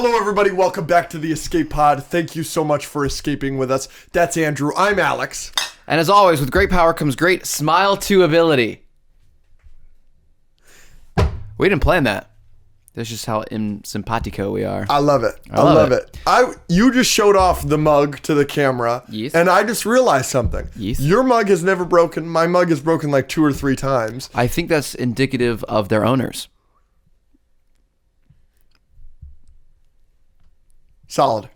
Hello, everybody. Welcome back to the Escape Pod. Thank you so much for escaping with us. That's Andrew. I'm Alex. And as always, with great power comes great smile to ability. We didn't plan that. That's just how simpatico we are. I love it. I love it. You just showed off the mug to the camera, Yes. and I just realized something. Yes. Your mug has never broken. My mug has broken like 2 or 3 times. I think that's indicative of their owners. Solid.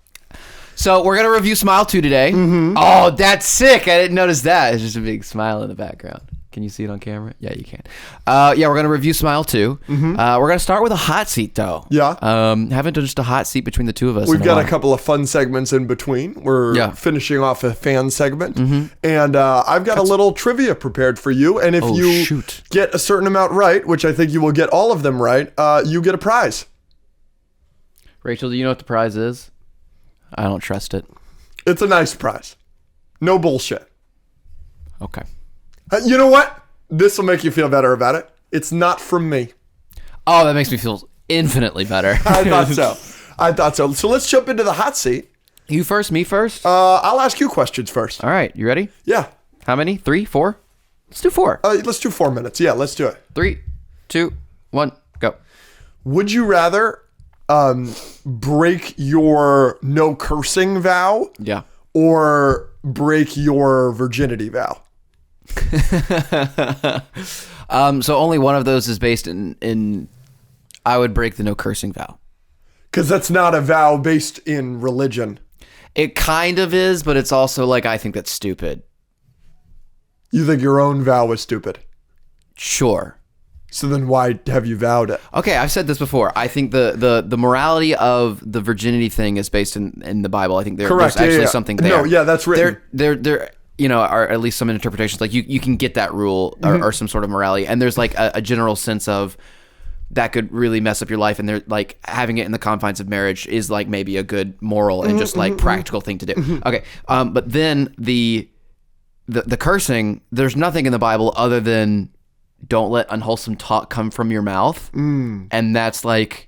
So we're going to review Smile 2 today. Mm-hmm. Oh, that's sick. I didn't notice that. It's just a big smile in the background. Can you see it on camera? Yeah, you can. We're going to review Smile 2. Mm-hmm. We're going to start with a hot seat, though. Yeah. Haven't done just a hot seat between the two of us. We've got a couple of fun segments in between. We're finishing off a fan segment. Mm-hmm. And I've got a little trivia prepared for you. And if you get a certain amount right, which I think you will get all of them right, you get a prize. Rachel, do you know what the prize is? I don't trust it. It's a nice prize. No bullshit. Okay. You know what? This will make you feel better about it. It's not from me. Oh, that makes me feel infinitely better. I thought so. So let's jump into the hot seat. You first, me first? I'll ask you questions first. All right. You ready? Yeah. How many? 3, 4? Let's do 4. Let's do 4 minutes. Yeah, let's do it. 3, 2, 1, go. Would you rather break your no cursing vow? Yeah. Or break your virginity vow? So only one of those is based in I would break the no cursing vow. Because that's not a vow based in religion. It kind of is, but it's also like, I think that's stupid. You think your own vow was stupid? Sure. So then why have you vowed it? Okay, I've said this before. I think the morality of the virginity thing is based in the Bible. I think there's actually something there. No, yeah, that's written. There are at least some interpretations. Like you can get that rule or some sort of morality. And there's like a general sense of that could really mess up your life. And they're like having it in the confines of marriage is like maybe a good moral and just like practical thing to do. Okay. But then the cursing, there's nothing in the Bible other than don't let unwholesome talk come from your mouth. And that's like,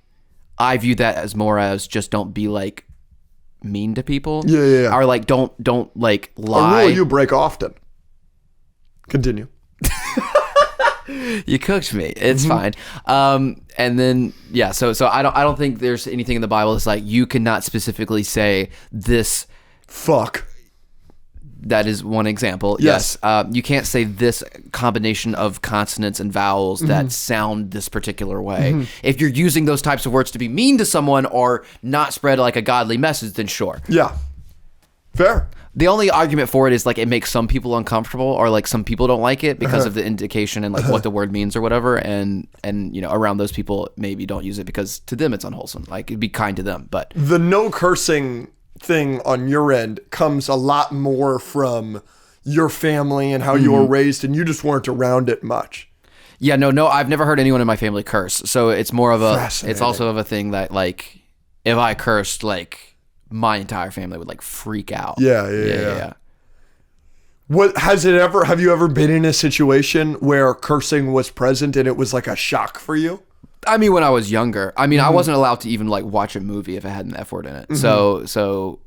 I view that as more as just don't be like mean to people. Yeah. Or like, don't like lie. A rule you break often. Continue. You cooked me. It's fine. And then, so I don't think there's anything in the Bible that's like, you cannot specifically say this. Fuck. That is one example. Yes. You can't say this combination of consonants and vowels that sound this particular way. If you're using those types of words to be mean to someone or not spread like a godly message, then sure. Yeah. Fair. The only argument for it is like it makes some people uncomfortable or like some people don't like it because of the indication and like what the word means or whatever. And around those people maybe don't use it because to them it's unwholesome. Like it'd be kind to them. But the no cursing thing on your end comes a lot more from your family and how you were raised, and you just weren't around it much. Yeah, no, I've never heard anyone in my family curse. So it's more of it's also of a thing that like if I cursed, like my entire family would like freak out. Yeah. Have you ever been in a situation where cursing was present and it was like a shock for you? I mean, when I was younger, I wasn't allowed to even like watch a movie if it had an F word in it. So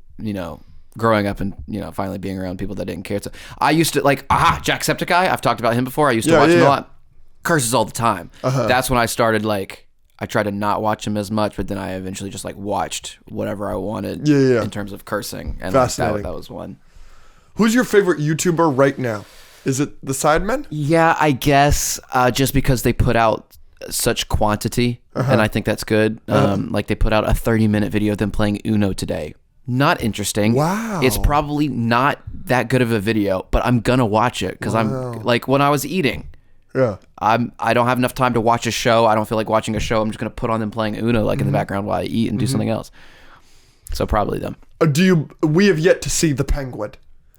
growing up and finally being around people that didn't care. So I used to like Jacksepticeye. I've talked about him before. I used to watch him a lot. Curses all the time. That's when I started like I tried to not watch him as much, but then I eventually just like watched whatever I wanted in terms of cursing, and that was one. Who's your favorite YouTuber right now? Is it the Sidemen? Yeah, I guess just because they put out such quantity, and I think that's good. Like they put out a 30-minute video of them playing Uno today. Not interesting. Wow. It's probably not that good of a video, but I'm gonna watch it because I'm like when I was eating. Yeah. I don't have enough time to watch a show. I don't feel like watching a show. I'm just gonna put on them playing Uno like in the background while I eat and do something else. So probably them. We have yet to see The Penguin.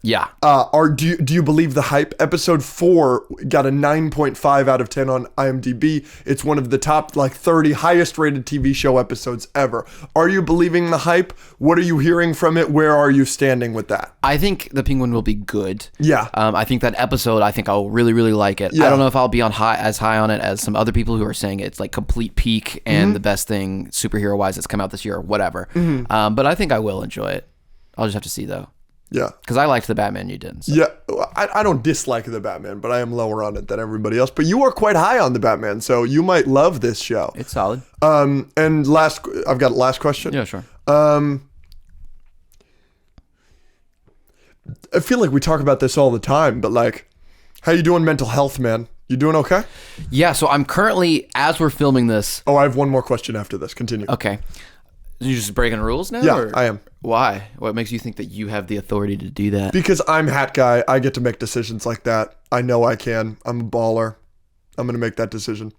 Yeah. Do you believe the hype? Episode 4 got a 9.5 out of 10 on IMDb. It's one of the top 30 highest rated TV show episodes ever. Are you believing the hype? What are you hearing from it? Where are you standing with that? I think The Penguin will be good. Yeah. I think that episode, I'll really, really like it. Yeah. I don't know if I'll be as high on it as some other people who are saying it's like complete peak and the best thing superhero wise that's come out this year or whatever. But I think I will enjoy it. I'll just have to see though. Yeah. Because I liked the Batman you did. So. Yeah. I don't dislike the Batman, but I am lower on it than everybody else. But you are quite high on the Batman, so you might love this show. It's solid. And I've got last question. Yeah, sure. I feel like we talk about this all the time, but how you doing mental health, man? You doing okay? Yeah, so I'm currently, as we're filming this... Oh, I have one more question after this. Continue. Okay. You just breaking rules now? Yeah, I am. Why? What makes you think that you have the authority to do that? Because I'm hat guy. I get to make decisions like that. I know I can. I'm a baller. I'm going to make that decision.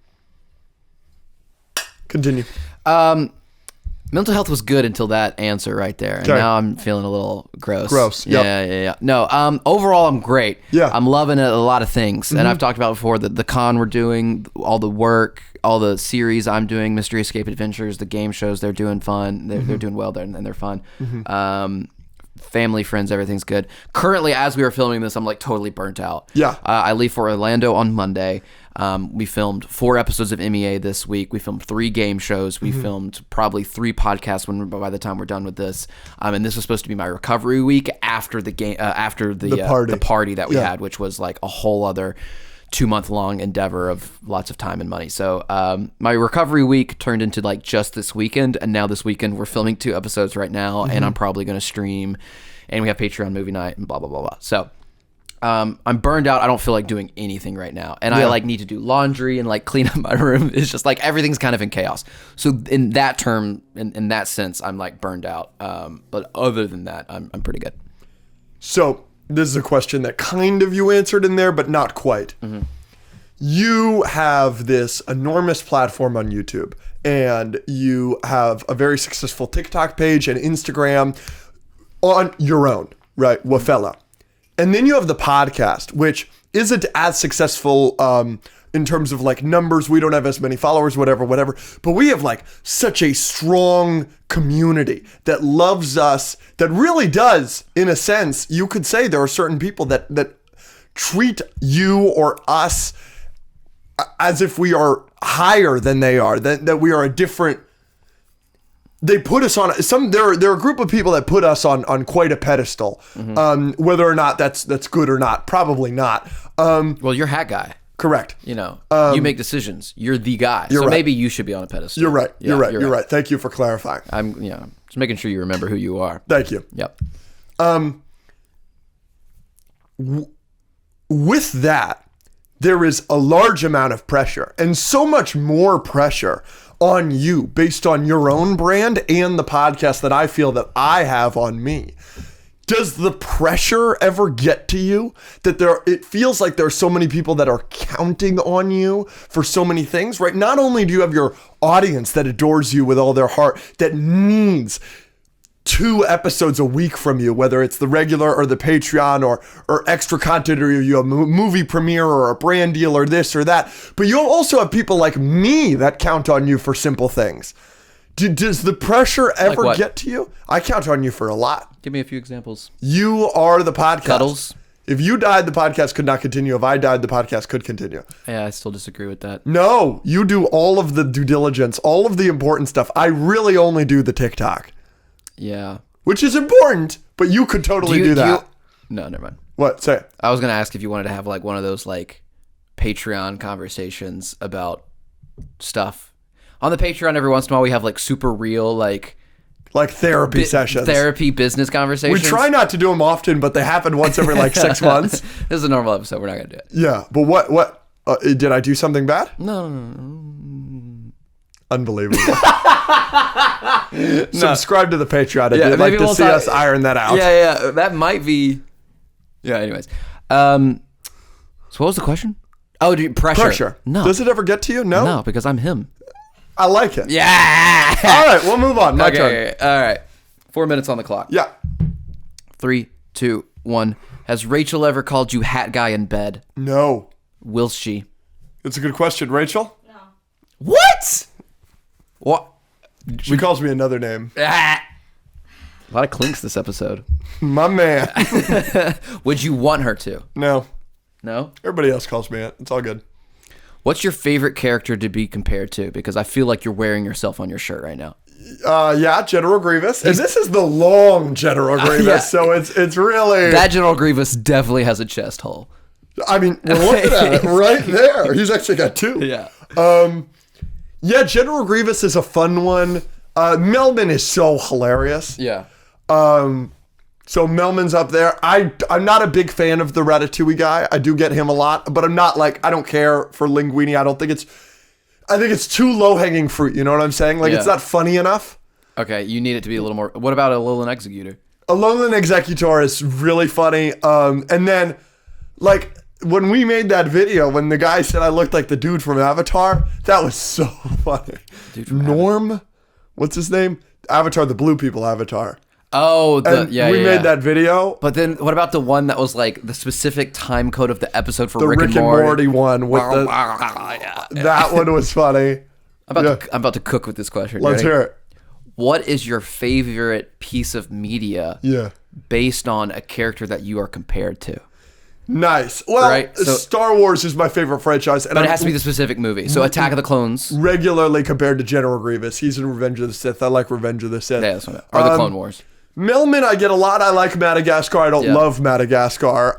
Continue. Mental health was good until that answer right there. And now I'm feeling a little gross. Gross. Yeah. No, overall I'm great. Yeah. I'm loving it, a lot of things. And I've talked about before the con we're doing, all the work, all the series I'm doing, Mystery Escape Adventures, the game shows, they're doing fun. They're doing well there and they're fun. Family, friends, everything's good. Currently, as we are filming this, I'm totally burnt out. Yeah. I leave for Orlando on Monday. We filmed 4 episodes of MEA this week. We filmed 3 game shows. We filmed probably 3 podcasts by the time we're done with this. And this was supposed to be my recovery week after the game, after the party that we had, which was a whole other 2-month-long endeavor of lots of time and money. So my recovery week turned into just this weekend, and now this weekend we're filming 2 episodes right now, and I'm probably going to stream, and we have Patreon movie night and blah blah blah blah. So I'm burned out. I don't feel like doing anything right now, and I need to do laundry and clean up my room. It's just everything's kind of in chaos. So in that term, in that sense, I'm burned out. But other than that, I'm pretty good. So this is a question that kind of you answered in there, but not quite. You have this enormous platform on YouTube, and you have a very successful TikTok page and Instagram on your own, right? Wafella. And then you have the podcast, which isn't as successful in terms of numbers. We don't have as many followers, whatever. But we have such a strong community that loves us, that really does, in a sense, you could say there are certain people that treat you or us as if we are higher than they are, that we are a different... They put us on there are a group of people that put us on quite a pedestal. Whether or not that's good or not, probably not. Well, you're hat guy. Correct. You make decisions. You're the guy. You're so right. Maybe you should be on a pedestal. You're right. You're right. Thank you for clarifying. I'm just making sure you remember who you are. Thank you. Yep. With that, there is a large amount of pressure, and so much more pressure on you based on your own brand and the podcast that I feel that I have on me. Does the pressure ever get to you that it feels like there are so many people that are counting on you for so many things, right? Not only do you have your audience that adores you with all their heart, that needs 2 episodes a week from you, whether it's the regular or the Patreon or extra content, or you have a movie premiere or a brand deal or this or that. But you'll also have people like me that count on you for simple things. Does the pressure ever get to you? I count on you for a lot. Give me a few examples. You are the podcast. Cuddles. If you died, the podcast could not continue. If I died, the podcast could continue. Yeah, I still disagree with that. No, you do all of the due diligence, all of the important stuff. I really only do the TikTok. Yeah. Which is important, but you could totally do that. No, never mind. What? Say it. I was going to ask if you wanted to have one of those Patreon conversations about stuff. On the Patreon, every once in a while, we have super real therapy sessions. Therapy business conversations. We try not to do them often, but they happen once every 6 months. This is a normal episode. We're not going to do it. Yeah, but what did I do something bad? No. Unbelievable. Subscribe to the Patreon if you'd like to see us iron that out. Yeah. That might be... Yeah, anyways. So what was the question? Oh, pressure. No. Does it ever get to you? No? No, because I'm him. I like it. Yeah. All right, we'll move on. My turn. All right. 4 minutes on the clock. Yeah. 3, 2, one. Has Rachel ever called you hat guy in bed? No. Will she? It's a good question, Rachel. No. What? What? She calls me another name. A lot of clinks this episode. My man. Would you want her to? No. No? Everybody else calls me it. It's all good. What's your favorite character to be compared to? Because I feel like you're wearing yourself on your shirt right now. Yeah, General Grievous. And this is the long General Grievous, yeah. So it's really... That General Grievous definitely has a chest hole. I mean, we're looking at it right there. He's actually got two. Yeah. Yeah, General Grievous is a fun one. Melman is so hilarious. Yeah. So Melman's up there. I'm not a big fan of the Ratatouille guy. I do get him a lot, but I'm not like, I don't care for Linguini. I think it's too low-hanging fruit, you know what I'm saying? Like, It's not funny enough. Okay, you need it to be a little more... What about Alolan Executor? Alolan Executor is really funny. And then, like, when we made that video, when the guy said I looked like the dude from Avatar, that was so funny. Norm? What's his name? Avatar, the blue people Avatar. Oh, we made that video. But then what about the one that was like the specific time code of the episode for The Rick and Morty one with that one was funny. I'm about to cook with this question. Let's hear it. What is your favorite piece of media based on a character that you are compared to? Nice. Well, Star Wars is my favorite franchise. But it has to be the specific movie. So Attack of the Clones. Regularly compared to General Grievous. He's in Revenge of the Sith. I like Revenge of the Sith. Yeah, that's what or the Clone Wars. Melman, I get a lot. I like Madagascar. I don't love Madagascar.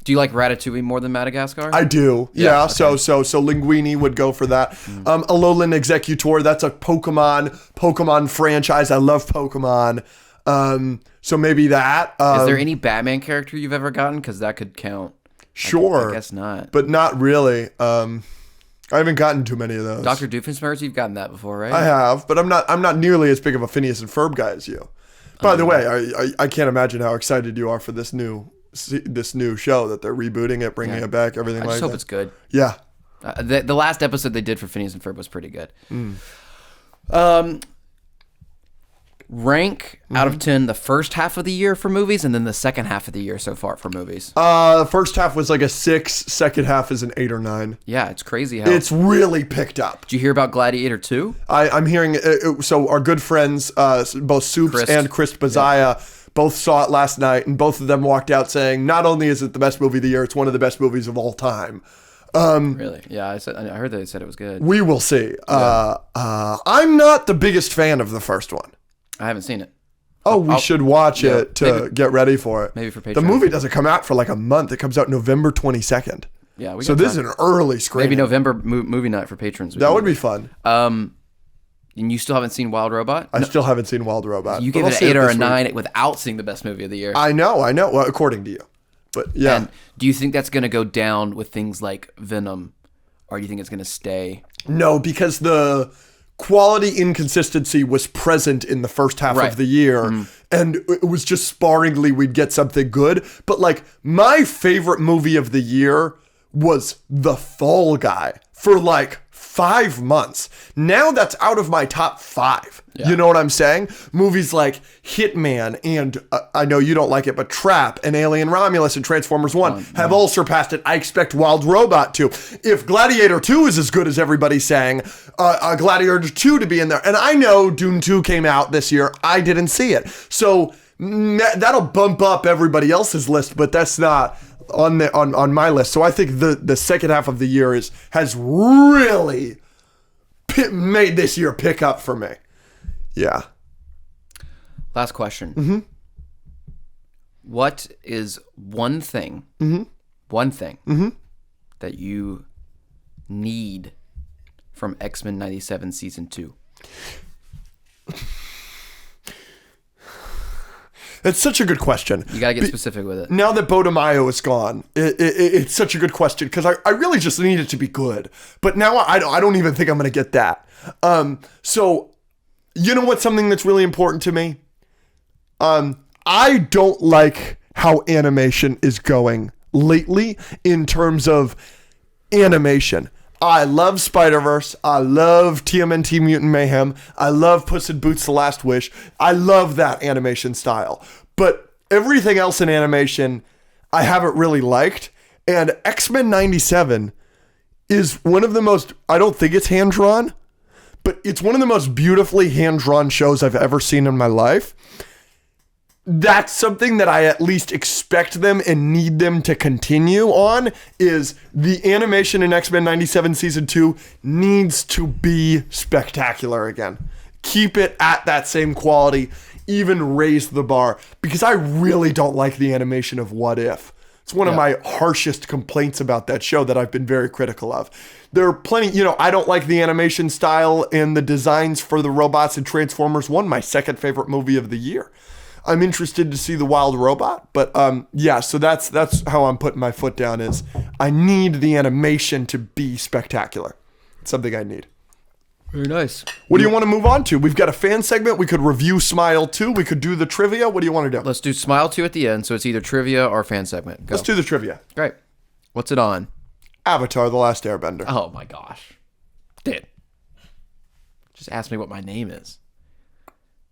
Do you like Ratatouille more than Madagascar? I do. Yeah. Okay. So Linguini would go for that. Alolan Executor. That's a Pokemon franchise. I love Pokemon. So maybe that. Is there any Batman character you've ever gotten? Because that could count. Sure. I guess not. But not really. I haven't gotten too many of those. Dr. Doofenshmirtz, you've gotten that before, right? I have, but I'm not nearly as big of a Phineas and Ferb guy as you. By the way, I can't imagine how excited you are for this new show that they're rebooting it, bringing it back, everything like that. I just hope it's good. Yeah. The last episode they did for Phineas and Ferb was pretty good. Rank out of 10 the first half of the year for movies and then the second half of the year so far for movies. The first half was like a 6, second half is an 8 or 9. Yeah, it's crazy how it's really picked up. Did you hear about Gladiator 2? I'm hearing so our good friends both Soups and Chris Bazaya both saw it last night, and both of them walked out saying not only is it the best movie of the year, it's one of the best movies of all time. Really? Yeah, I heard they said it was good. We will see. I'm not the biggest fan of the first one. I haven't seen it. We should watch it to get ready for it. Maybe for Patreon. The movie doesn't come out for like a month. It comes out November 22nd. Yeah, so this is an early screening. Maybe November movie night for patrons. That would be fun. And you still haven't seen Wild Robot? I still haven't seen Wild Robot. You gave it an 8 or a 9 without seeing the best movie of the year. I know. Well, according to you. But yeah. And do you think that's going to go down with things like Venom? Or do you think it's going to stay? No, because the quality inconsistency was present in the first half of the year, and it was just sparingly we'd get something good. But like my favorite movie of the year was The Fall Guy for like 5 months. Now that's out of my top 5. Yeah. You know what I'm saying? Movies like Hitman and I know you don't like it, but Trap and Alien Romulus and Transformers 1 have all surpassed it. I expect Wild Robot to. If Gladiator 2 is as good as everybody's saying, Gladiator 2 to be in there. And I know Dune 2 came out this year. I didn't see it. So that'll bump up everybody else's list, but that's not on my list. So I think the second half of the year has really made this year pick up for me. Yeah. Last question. What is one thing that you need from X-Men 97 Season 2? It's such a good question. You got to get specific with it. Now that Bodemayo is gone, it's such a good question because I really just need it to be good. But now I don't even think I'm going to get that. So, you know what's something that's really important to me? I don't like how animation is going lately in terms of animation. I love Spider-Verse. I love TMNT Mutant Mayhem. I love Puss in Boots: The Last Wish. I love that animation style. But everything else in animation I haven't really liked. And X-Men 97 is one of the most, I don't think it's hand-drawn, but it's one of the most beautifully hand-drawn shows I've ever seen in my life. That's something that I at least expect them and need them to continue on, is the animation in X-Men 97 Season 2 needs to be spectacular again. Keep it at that same quality, even raise the bar, because I really don't like the animation of What If. It's one of my harshest complaints about that show that I've been very critical of. There are plenty, I don't like the animation style and the designs for the robots in Transformers 1, my second favorite movie of the year. I'm interested to see the Wild Robot, but so that's how I'm putting my foot down, is I need the animation to be spectacular. It's something I need. Very nice. What do you want to move on to? We've got a fan segment. We could review Smile 2. We could do the trivia. What do you want to do? Let's do Smile 2 at the end, so it's either trivia or fan segment. Go. Let's do the trivia. Great. What's it on? Avatar: The Last Airbender. Oh my gosh. Dude. Just ask me what my name is.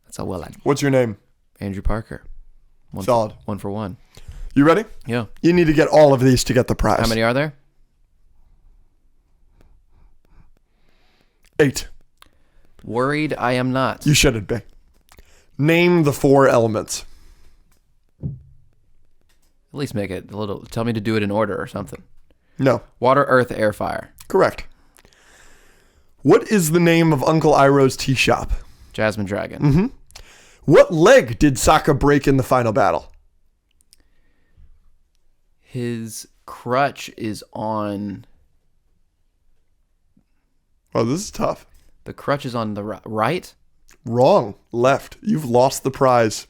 That's how well I... What's your name? Andrew Parker. Solid. 1 for 1. You ready? Yeah. You need to get all of these to get the prize. How many are there? 8. Worried I am not. You shouldn't be. Name the 4 elements. At least make it a little... Tell me to do it in order or something. No. Water, earth, air, fire. Correct. What is the name of Uncle Iroh's tea shop? Jasmine Dragon. Mm-hmm. What leg did Sokka break in the final battle? His crutch is on... Oh, this is tough. The crutch is on the right? Wrong. Left. You've lost the prize.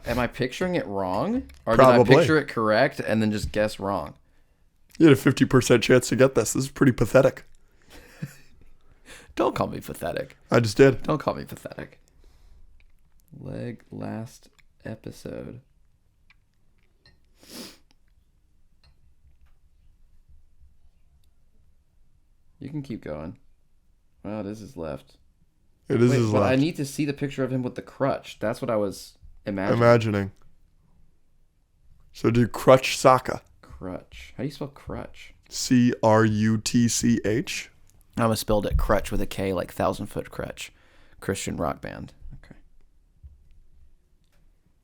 Am I picturing it wrong? Or Probably. did I picture it correct and then just guess wrong? You had a 50% chance to get this. This is pretty pathetic. Don't call me pathetic. I just did. Don't call me pathetic. Leg last episode. You can keep going. Wow, this is left. It is his but left. I need to see the picture of him with the crutch. That's what I was imagining. So do crutch Sokka. Crutch. How do you spell crutch? Crutch. I almost spelled it crutch with a K, like 1,000-Foot Crutch. Christian rock band. Okay.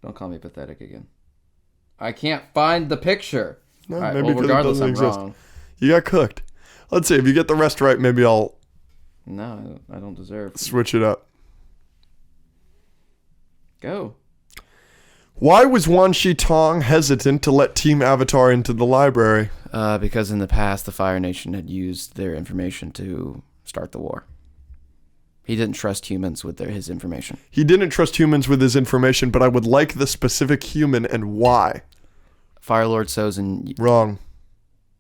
Don't call me pathetic again. I can't find the picture. No, right, maybe regardless, I'm wrong. You got cooked. Let's see. If you get the rest right, maybe I'll... No, I don't deserve. Switch it up. Go. Why was Wan Shi Tong hesitant to let Team Avatar into the library? Because in the past, the Fire Nation had used their information to start the war. He didn't trust humans with his information. He didn't trust humans with his information, but I would like the specific human and why. Fire Lord Sozin. Wrong.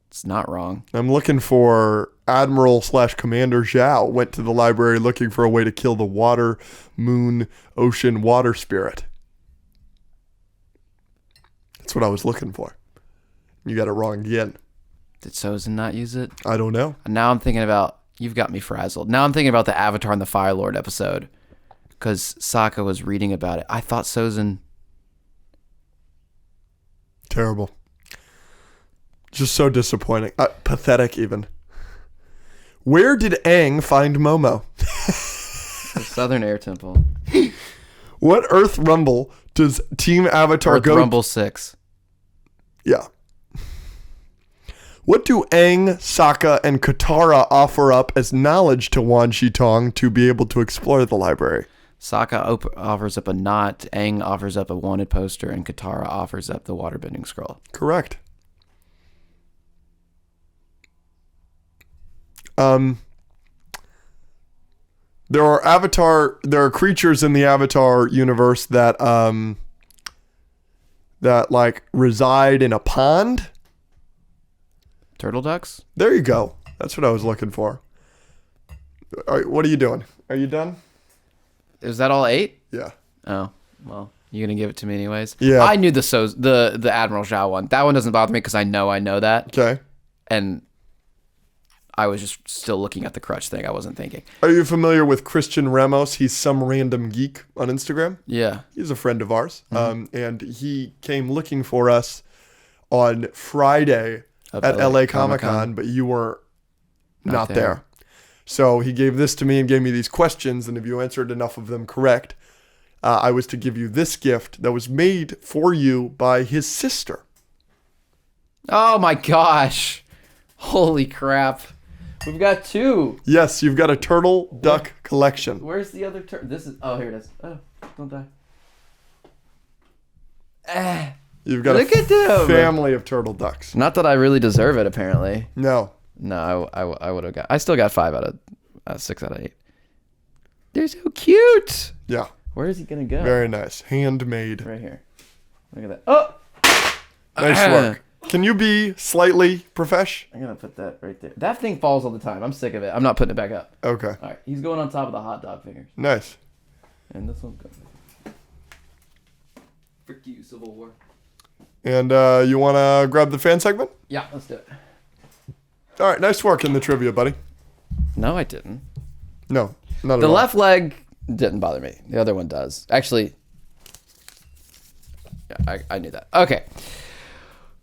It's not wrong. I'm looking for Admiral/Commander Zhao went to the library looking for a way to kill the water, moon, ocean, water spirit. That's what I was looking for. You got it wrong again. Did Sozin not use it? I don't know. And now I'm thinking about... You've got me frazzled. Now I'm thinking about the Avatar and the Fire Lord episode. Because Sokka was reading about it. I thought Sozin... Terrible. Just so disappointing. Pathetic even. Where did Aang find Momo? The Southern Air Temple. What Earth Rumble does Team Avatar go... Earth Rumble 6. Yeah. What do Aang, Sokka, and Katara offer up as knowledge to Wan Shi Tong to be able to explore the library? Sokka offers up a knot, Aang offers up a wanted poster, and Katara offers up the waterbending scroll. Correct. There are creatures in the Avatar universe that like reside in a pond. Turtle ducks? There you go. That's what I was looking for. All right, what are you doing? Are you done? Is that all 8? Yeah. Oh, well, you're going to give it to me anyways? Yeah. I knew the Admiral Zhao one. That one doesn't bother me because I know that. Okay. And I was just still looking at the crutch thing. I wasn't thinking. Are you familiar with Christian Ramos? He's some random geek on Instagram. Yeah. He's a friend of ours. And he came looking for us on Friday at LA Comic-Con, but you were not there. So he gave this to me and gave me these questions, and if you answered enough of them correct, I was to give you this gift that was made for you by his sister. Oh my gosh. Holy crap. We've got 2. Yes, you've got a turtle duck collection. Where's the other turtle? This is... Oh, here it is. Oh, don't die. You've got Look at them. Family of turtle ducks. Not that I really deserve it, apparently. No, I would have got... I still got 5 out of 6 out of 8. They're so cute. Yeah. Where is he going to go? Very nice. Handmade. Right here. Look at that. Oh! Nice work. Can you be slightly profesh? I'm going to put that right there. That thing falls all the time. I'm sick of it. I'm not putting it back up. Okay. All right. He's going on top of the hot dog fingers. Nice. And this one's going. Frick you, Civil War. And you want to grab the fan segment? Yeah, let's do it. All right. Nice work in the trivia, buddy. No, I didn't. No, not at all. The left leg didn't bother me. The other one does. Actually, yeah, I knew that. Okay.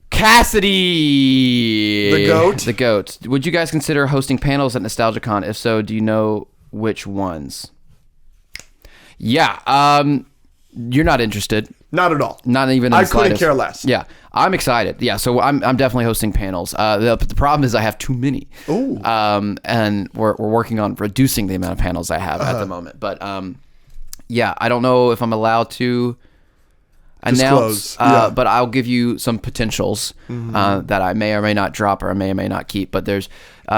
Cassidy. The goat. The goat. Would you guys consider hosting panels at NostalgiaCon? If so, do you know which ones? Yeah. You're not interested. Not at all. Not even. I couldn't care less. Yeah, I'm excited. Yeah, so I'm definitely hosting panels. The problem is I have too many. Ooh. And we're working on reducing the amount of panels I have at the moment. But yeah, I don't know if I'm allowed to announce. But I'll give you some potentials that I may or may not drop, or I may or may not keep. But there's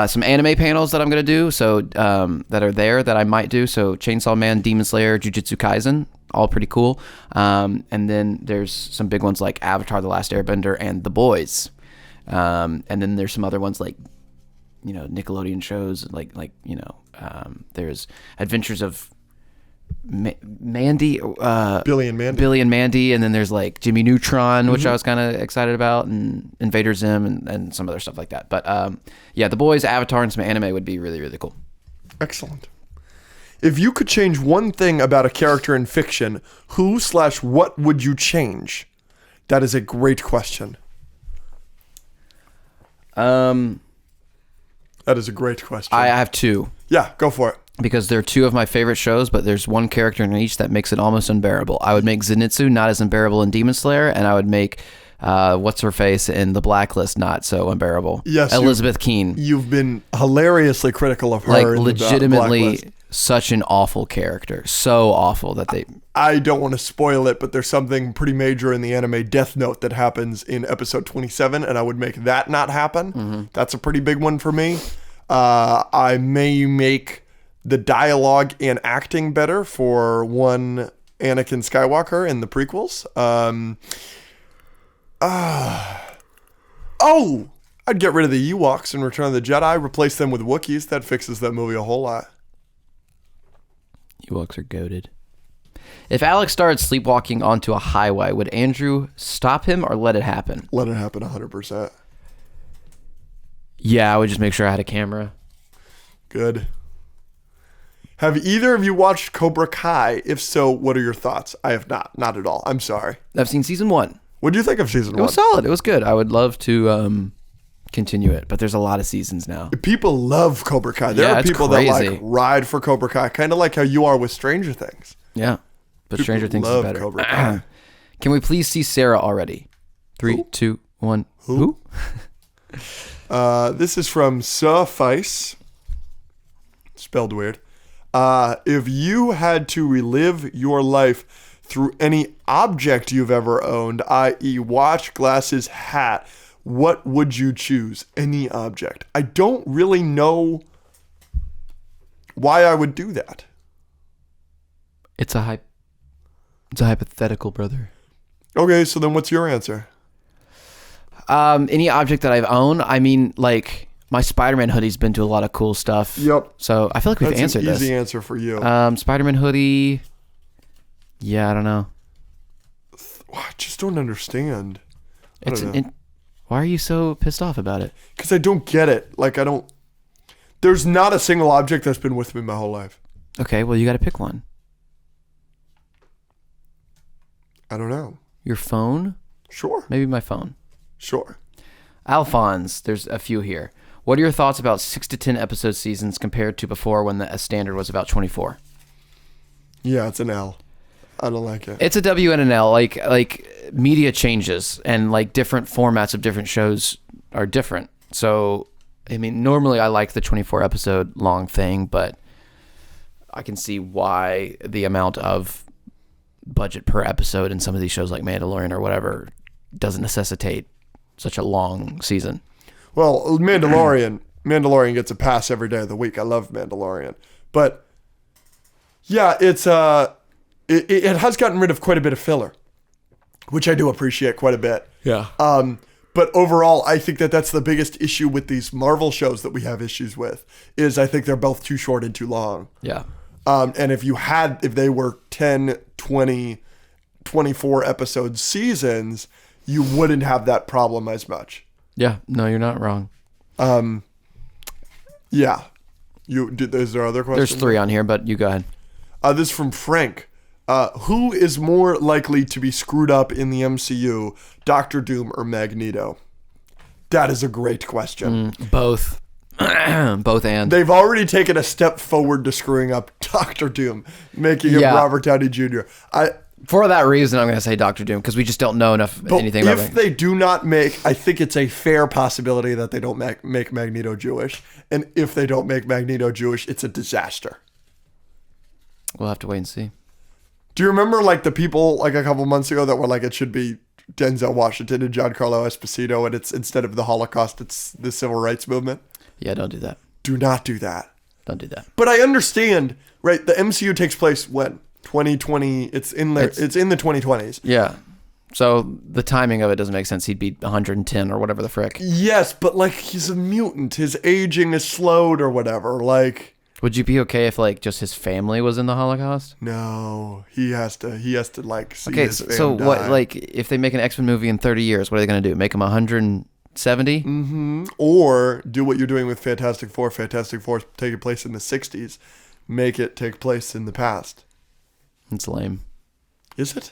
some anime panels that I'm gonna do. So that are there that I might do. So Chainsaw Man, Demon Slayer, Jujutsu Kaisen. All pretty cool. And then there's some big ones like Avatar: The Last Airbender and The Boys. And then there's some other ones like, Nickelodeon shows like there's Adventures of Mandy, Billy and Mandy, and then there's like Jimmy Neutron, which I was kind of excited about, and Invader Zim, and some other stuff like that. But yeah, The Boys, Avatar, and some anime would be really, really cool. Excellent. If you could change one thing about a character in fiction, who/what would you change? That is a great question. That is a great question. I have 2. Yeah, go for it. Because they're 2 of my favorite shows, but there's one character in each that makes it almost unbearable. I would make Zenitsu not as unbearable in Demon Slayer, and I would make what's-her-face in The Blacklist not so unbearable. Yes, Elizabeth Keene. You've been hilariously critical of her. Like, legitimately such an awful character. So awful that they... I don't want to spoil it, but there's something pretty major in the anime Death Note that happens in episode 27, and I would make that not happen. That's a pretty big one for me. I may make the dialogue and acting better for one Anakin Skywalker in the prequels. I'd get rid of the Ewoks in Return of the Jedi, replace them with Wookiees. That fixes that movie a whole lot. Ewoks are goated. If Alex started sleepwalking onto a highway, would Andrew stop him or let it happen? Let it happen 100%. Yeah, I would just make sure I had a camera. Good. Have either of you watched Cobra Kai? If so, what are your thoughts? I have not. Not at all. I'm sorry. I've seen season 1. What do you think of season 1? It was solid. It was good. I would love to continue it, but there's a lot of seasons now. People love Cobra Kai. There are people that like ride for Cobra Kai, kind of like how you are with Stranger Things. Yeah, but people Stranger Things is better. Cobra Kai. Can we please see Sarah already? 3, 2, 1. Who? This is from Suffice. Spelled weird. If you had to relive your life through any object you've ever owned, i.e. watch, glasses, hat, what would you choose? Any object. I don't really know why I would do that. It's a hypothetical, brother. Okay, so then what's your answer? Any object that I've owned. I mean, like, my Spider-Man hoodie's been to a lot of cool stuff. Yep. So I feel like we've answered this. That's an easy answer for you. Spider-Man hoodie. Yeah, I don't know. I just don't understand. Why are you so pissed off about it? Because I don't get it. Like, I don't... There's not a single object that's been with me my whole life. Okay, well, you got to pick one. I don't know. Your phone? Sure. Maybe my phone. Sure. Alphonse, there's a few here. What are your thoughts about 6 to 10 episode seasons compared to before when the standard was about 24? Yeah, it's an L. I don't like it. It's a W and an L. Like media changes and like different formats of different shows are different. So, I mean, normally I like the 24 episode long thing, but I can see why the amount of budget per episode in some of these shows like Mandalorian or whatever doesn't necessitate such a long season. Well, Mandalorian gets a pass every day of the week. I love Mandalorian. But yeah, it has gotten rid of quite a bit of filler, which I do appreciate quite a bit. Yeah. But overall, I think that's the biggest issue with these Marvel shows that we have issues with, is I think they're both too short and too long. Yeah. And if they were 10, 20, 24 episode seasons, you wouldn't have that problem as much. Yeah. No, you're not wrong. Yeah. Is there other questions? There's 3 on here, but you go ahead. This is from Frank. Who is more likely to be screwed up in the MCU, Doctor Doom or Magneto? That is a great question. Both. Both and. They've already taken a step forward to screwing up Doctor Doom, making him Robert Downey Jr. For that reason, I'm going to say Doctor Doom, because we just don't know anything about it. If they do not I think it's a fair possibility that they don't make Magneto Jewish. And if they don't make Magneto Jewish, it's a disaster. We'll have to wait and see. Do you remember like the people like a couple months ago that were like, it should be Denzel Washington and Giancarlo Esposito, and it's instead of the Holocaust, it's the Civil Rights Movement? Yeah, don't do that. Do not do that. Don't do that. But I understand, right? The MCU takes place when? 2020. It's in the 2020s. Yeah. So the timing of it doesn't make sense. He'd be 110 or whatever the frick. Yes, but like he's a mutant. His aging is slowed or whatever. Like, would you be okay if like just his family was in the Holocaust? No, he has to like see okay, his family so die. what? Like, if they make an X-Men movie in 30 years, what are they going to do? Make him 170? Mm-hmm. Or do what you're doing with Fantastic Four. Fantastic Four taking place in the 60s. Make it take place in the past. It's lame. Is it?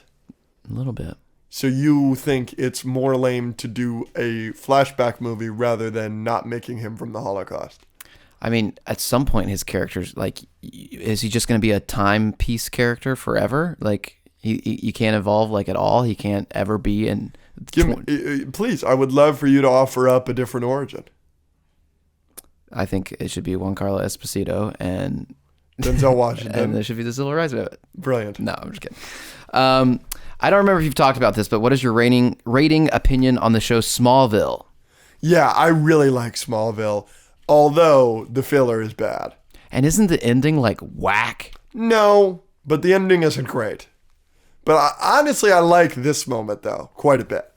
A little bit. So you think it's more lame to do a flashback movie rather than not making him from the Holocaust? I mean, at some point, his character's like, is he just going to be a timepiece character forever? Like, he can't evolve like at all. He can't ever be in. Please, I would love for you to offer up a different origin. I think it should be Giancarlo Esposito and Denzel Washington, and it should be the Civil Rights Movement. Brilliant. No, I'm just kidding. I don't remember if you've talked about this, but what is your rating opinion on the show Smallville? Yeah, I really like Smallville. Although the filler is bad. And isn't the ending like whack? No, but the ending isn't great. But honestly, I like this moment though quite a bit.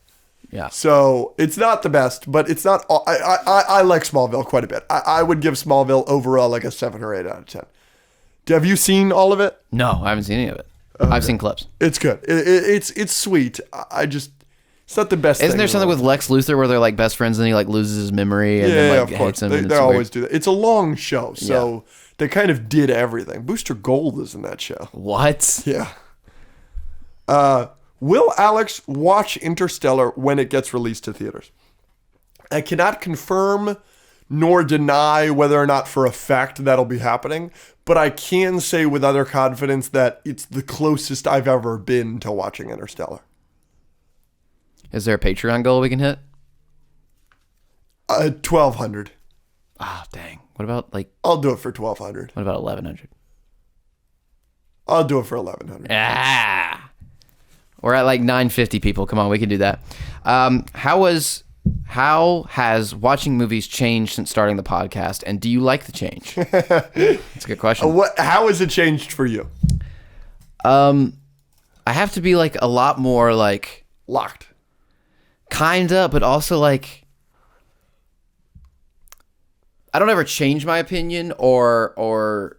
Yeah. So it's not the best, but it's not. I like Smallville quite a bit. I would give Smallville overall like a 7 or 8 out of 10. Have you seen all of it? No, I haven't seen any of it. Okay. I've seen clips. It's good. It's sweet. It's not the best. Isn't there something with Lex Luthor where they're like best friends and he like loses his memory and then like hates him? They always do that. It's a long show, so they kind of did everything. Booster Gold is in that show. What? Yeah. Will Alex watch Interstellar when it gets released to theaters? I cannot confirm nor deny whether or not for a fact that'll be happening, but I can say with utter confidence that it's the closest I've ever been to watching Interstellar. Is there a Patreon goal we can hit? 1,200. Ah, dang. What about like? I'll do it for 1,200. What about 1,100? I'll do it for 1,100. Ah, we're at like 950 people. Come on, we can do that. How has watching movies changed since starting the podcast, and do you like the change? That's a good question. How has it changed for you? I have to be like a lot more like locked. Kinda, but also like I don't ever change my opinion or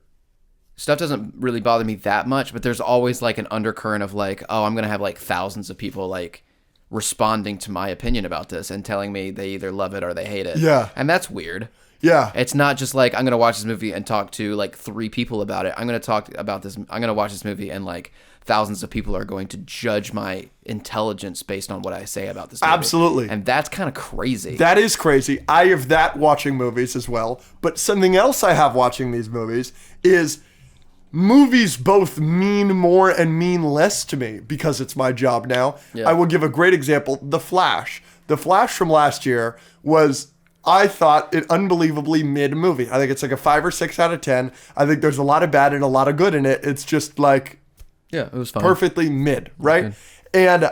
stuff doesn't really bother me that much, but there's always like an undercurrent of like, oh, I'm going to have like thousands of people like responding to my opinion about this and telling me they either love it or they hate it. Yeah. And that's weird. Yeah. It's not just like, I'm going to watch this movie and talk to like 3 people about it. I'm going to watch this movie and like thousands of people are going to judge my intelligence based on what I say about this movie. Absolutely. And that's kind of crazy. That is crazy. I have that watching movies as well. But something else I have watching these movies is movies both mean more and mean less to me because it's my job now. Yeah. I will give a great example. The Flash. The Flash from last year was, I thought, an unbelievably mid movie. I think it's like a 5 or 6 out of 10. I think there's a lot of bad and a lot of good in it. It's just like... Yeah, it was fun. Perfectly mid, right? Okay. And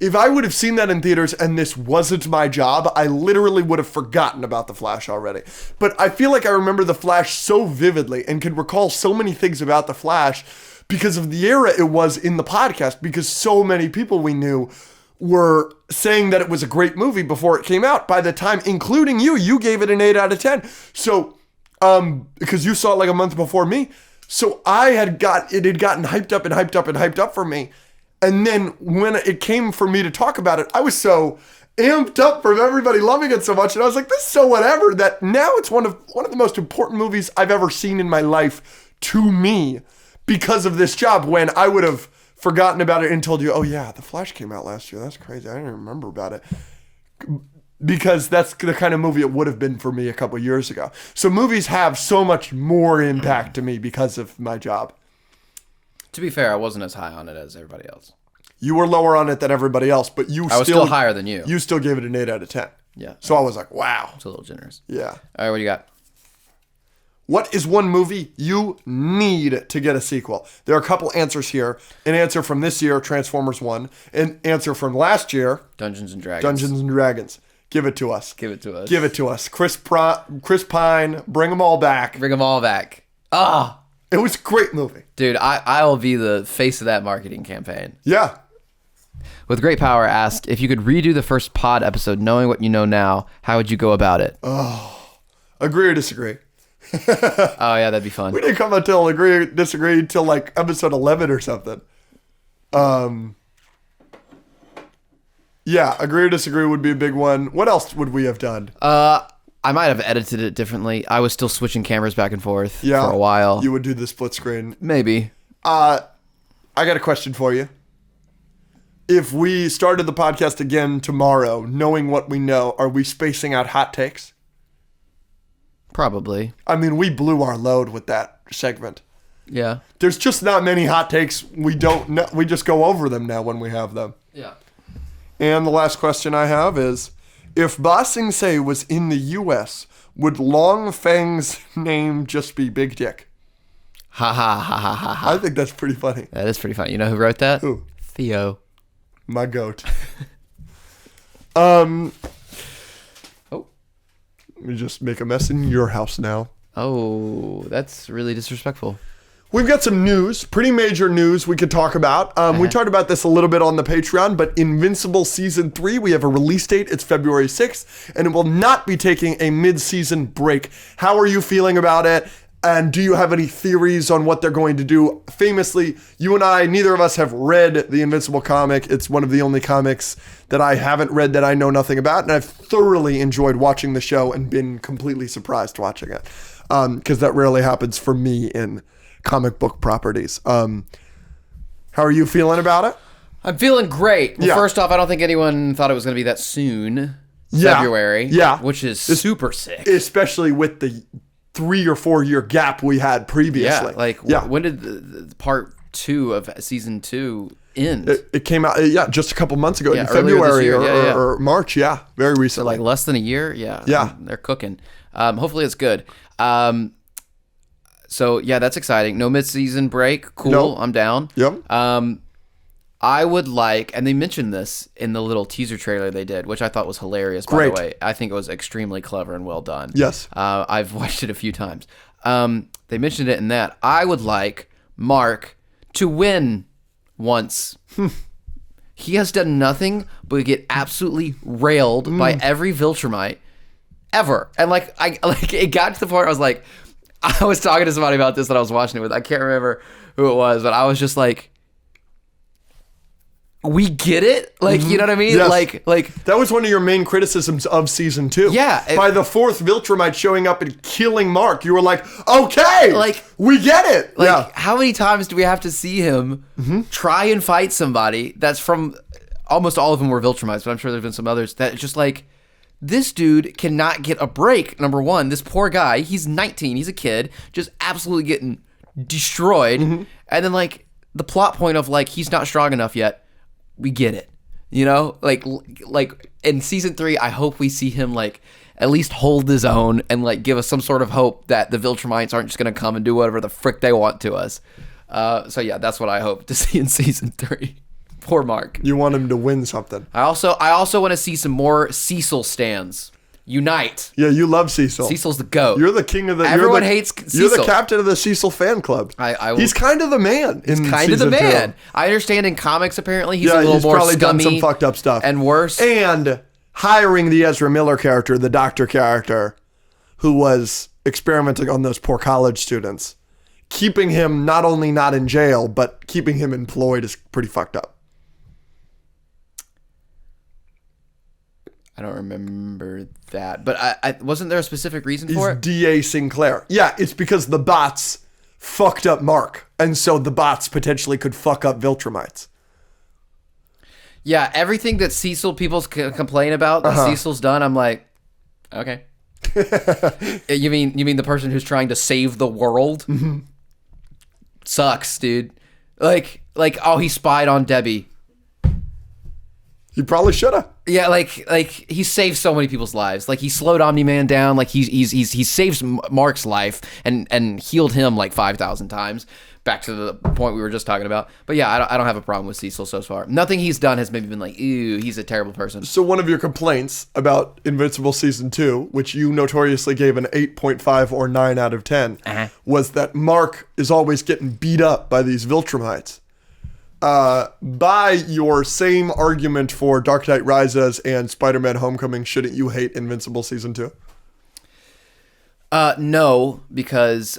if I would have seen that in theaters and this wasn't my job, I literally would have forgotten about The Flash already. But I feel like I remember The Flash so vividly and could recall so many things about The Flash because of the era it was in the podcast, because so many people we knew were saying that it was a great movie before it came out. By the time, including you gave it an 8 out of 10. So, because you saw it like a month before me. So it had gotten hyped up and hyped up and hyped up for me. And then when it came for me to talk about it, I was so amped up from everybody loving it so much. And I was like, this is so whatever, that now it's one of the most important movies I've ever seen in my life to me because of this job, when I would have forgotten about it and told you, oh yeah, The Flash came out last year. That's crazy. I didn't remember about it. Because that's the kind of movie it would have been for me a couple years ago. So movies have so much more impact to me because of my job. To be fair, I wasn't as high on it as everybody else. You were lower on it than everybody else, but I was still higher than you. You still gave it an 8 out of 10. Yeah. So I was like, wow. It's a little generous. Yeah. All right, what do you got? What is one movie you need to get a sequel? There are a couple answers here. An answer from this year, Transformers 1. An answer from last year, Dungeons and Dragons. Dungeons and Dragons. Give it to us. Give it to us. Give it to us. Chris Pine, bring them all back. Bring them all back. Ah! It was a great movie. Dude, I will be the face of that marketing campaign. Yeah. With Great Power asked, if you could redo the first pod episode knowing what you know now, how would you go about it? Oh, agree or disagree? Oh, yeah, that'd be fun. We didn't come until agree or disagree until like episode 11 or something. Yeah, agree or disagree would be a big one. What else would we have done? I might have edited it differently. I was still switching cameras back and forth for a while. You would do the split screen. Maybe. I got a question for you. If we started the podcast again tomorrow, knowing what we know, are we spacing out hot takes? Probably. I mean, we blew our load with that segment. Yeah. There's just not many hot takes. We don't know. We just go over them now when we have them. Yeah. And the last question I have is, if Ba Sing Se was in the U.S., would Long Feng's name just be Big Dick? Ha ha ha ha ha ha. I think that's pretty funny. That is pretty funny. You know who wrote that? Who? Theo. My goat. Oh. Let me just make a mess in your house now. Oh, that's really disrespectful. We've got some news, pretty major news we could talk about. We talked about this a little bit on the Patreon, but Invincible Season 3, we have a release date. It's February 6th, and it will not be taking a mid-season break. How are you feeling about it? And do you have any theories on what they're going to do? Famously, you and I, neither of us have read the Invincible comic. It's one of the only comics that I haven't read that I know nothing about, and I've thoroughly enjoyed watching the show and been completely surprised watching it, because that rarely happens for me in comic book properties. How are you feeling about it? I'm feeling great. Well, first off, I don't think anyone thought it was going to be that soon. February. Yeah. Which is super sick. Especially with the 3 or 4 year gap we had previously. When did the part 2 of season 2 end? It came out, just a couple months ago, in February February or March, very recently. So like less than a year, Yeah. They're cooking. Hopefully it's good. So yeah, that's exciting. No mid-season break. Cool. Nope. I'm down. Yep. I would like, and they mentioned this in the little teaser trailer they did, which I thought was hilarious, by Great. the way. I think it was extremely clever and well done. Yes. I've watched it a few times. They mentioned it in that. I would like Mark to win once. He has done nothing but get absolutely railed by every Viltrumite ever. And it got to the point where I was like, I was talking to somebody about this that I was watching it with. I can't remember who it was, but I was just like, we get it. Like, you know what I mean? Yes. Like that was one of your main criticisms of season 2. Yeah. By the 4th Viltrumite showing up and killing Mark, you were like, okay, like, we get it. Like, yeah. How many times do we have to see him try and fight somebody that's from, almost all of them were Viltrumites, but I'm sure there's been some others that just like, this dude cannot get a break. Number one, this poor guy, he's 19, he's a kid, just absolutely getting destroyed. And then like the plot point of like, he's not strong enough yet. We get it, you know, like in season 3, I hope we see him like at least hold his own and like give us some sort of hope that the Viltrumites aren't just going to come and do whatever the frick they want to us. So yeah, that's what I hope to see in season 3. Poor Mark. You want him to win something. I also want to see some more Cecil stands. Unite. Yeah, you love Cecil. Cecil's the GOAT. You're the king of the... Everyone hates Cecil. You're the captain of the Cecil fan club. He's kind of the man in kind of the man. 2. I understand in comics, apparently, he's a little more probably scummy done some fucked up stuff. And worse. And hiring the Ezra Miller character, the doctor character, who was experimenting on those poor college students, keeping him not only not in jail, but keeping him employed is pretty fucked up. I don't remember that, but I wasn't there a specific reason for it? D.A. Sinclair. Yeah, it's because the bots fucked up Mark, and so the bots potentially could fuck up Viltrumites. Yeah, everything that Cecil people complain about that Cecil's done, I'm like, okay. You mean the person who's trying to save the world? Sucks, dude. Like oh, he spied on Debbie. He probably should have. Yeah, like he saved so many people's lives. Like he slowed Omni-Man down. Like he saved Mark's life and healed him like 5,000 times. Back to the point we were just talking about. But yeah, I don't have a problem with Cecil so far. Nothing he's done has maybe been like, ew, he's a terrible person. So one of your complaints about Invincible Season 2, which you notoriously gave an 8.5 or 9 out of 10, was that Mark is always getting beat up by these Viltrumites. By your same argument for Dark Knight Rises and Spider-Man Homecoming, shouldn't you hate Invincible Season 2? No, because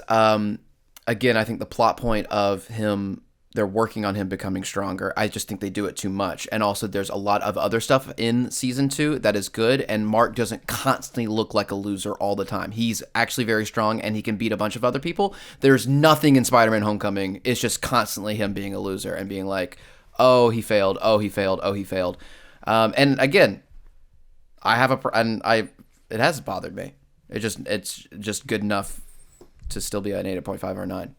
again, I think the plot point of him, they're working on him becoming stronger. I just think they do it too much. And also there's a lot of other stuff in season 2 that is good. And Mark doesn't constantly look like a loser all the time. He's actually very strong and he can beat a bunch of other people. There's nothing in Spider-Man Homecoming. It's just constantly him being a loser and being like, oh, he failed. Oh, he failed. Oh, he failed. And again, it hasn't bothered me. It's just good enough to still be an 8.5 or 9.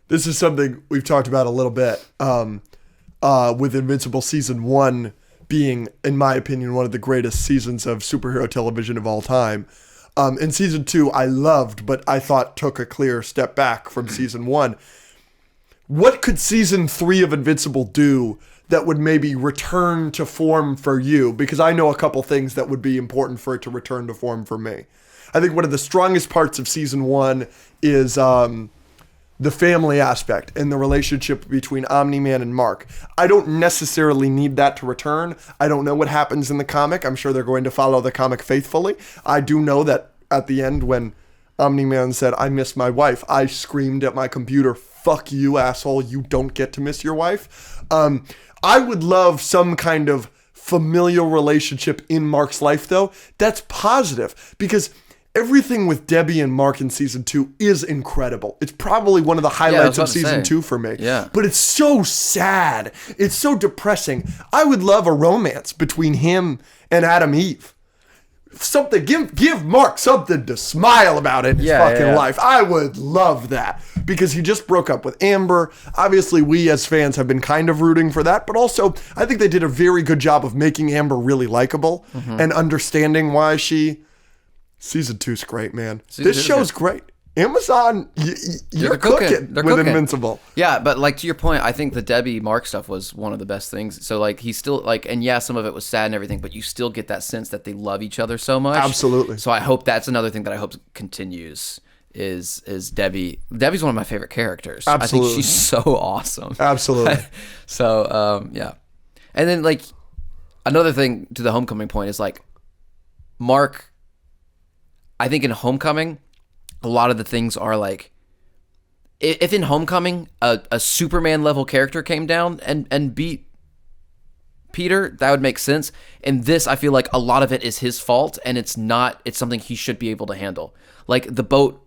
This is something we've talked about a little bit with Invincible Season 1 being, in my opinion, one of the greatest seasons of superhero television of all time. And Season 2 I loved, but I thought took a clear step back from Season 1. What could Season 3 of Invincible do that would maybe return to form for you? Because I know a couple things that would be important for it to return to form for me. I think one of the strongest parts of Season 1 is the family aspect and the relationship between Omni-Man and Mark. I don't necessarily need that to return. I don't know what happens in the comic. I'm sure they're going to follow the comic faithfully. I do know that at the end when Omni-Man said, I miss my wife, I screamed at my computer, fuck you, asshole, you don't get to miss your wife. I would love some kind of familial relationship in Mark's life, though. That's positive because everything with Debbie and Mark in Season 2 is incredible. It's probably one of the highlights of Season 2 for me. Yeah. But it's so sad. It's so depressing. I would love a romance between him and Adam Eve. Something, give Mark something to smile about in his life. I would love that because he just broke up with Amber. Obviously, we as fans have been kind of rooting for that, but also I think they did a very good job of making Amber really likable and understanding why she... Season 2's great, man. This show's great. Amazon, you're cooking with Invincible. Yeah, but like to your point, I think the Debbie Mark stuff was one of the best things. So like he's still like, and yeah, some of it was sad and everything, but you still get that sense that they love each other so much. Absolutely. So I hope that's another thing that I hope continues is Debbie. Debbie's one of my favorite characters. Absolutely. I think she's so awesome. Absolutely. So yeah, and then like another thing to the Homecoming point is like Mark. I think in Homecoming, a lot of the things are like, if in Homecoming a Superman level character came down and beat Peter, that would make sense. In this, I feel like a lot of it is his fault, and it's something he should be able to handle. Like the boat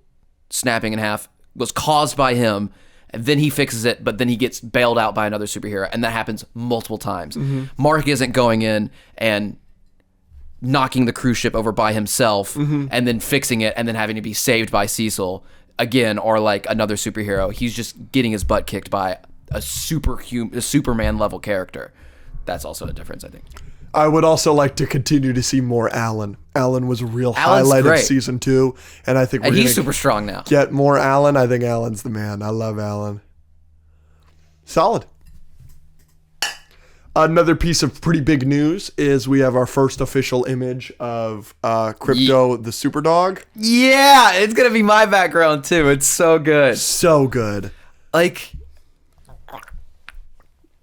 snapping in half was caused by him, and then he fixes it, but then he gets bailed out by another superhero, and that happens multiple times. Mark isn't going in and knocking the cruise ship over by himself and then fixing it and then having to be saved by Cecil again, or like another superhero. He's just getting his butt kicked by a Superman level character. That's also a difference, I think. I would also like to continue to see more Alan. Alan was a real highlight of season 2, and I think he's super strong now. Get more Alan. I think Alan's the man. I love Alan. Solid. Another piece of pretty big news is we have our first official image of Crypto the Superdog. Yeah, it's gonna be my background too. It's so good. So good. Like,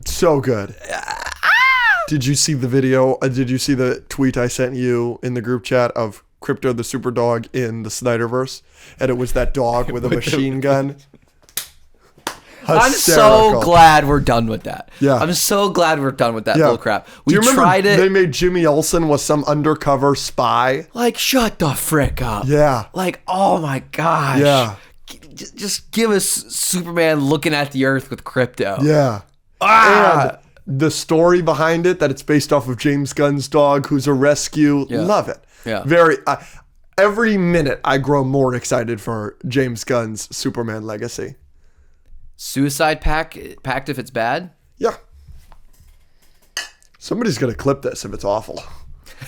so good. Did you see the video? Did you see the tweet I sent you in the group chat of Crypto the Superdog in the Snyderverse? And it was that dog with a machine gun. Hysterical. I'm so glad we're done with that. Yeah. I'm so glad we're done with that bull crap. Do you remember they made Jimmy Olsen was some undercover spy? Like, shut the frick up. Yeah. Like, oh my gosh. Yeah. Just give us Superman looking at the Earth with Crypto. Yeah. And the story behind it, that it's based off of James Gunn's dog, who's a rescue. Yeah. Love it. Yeah. Very. Every minute I grow more excited for James Gunn's Superman legacy. Suicide Pact if it's bad? Yeah. Somebody's going to clip this if it's awful.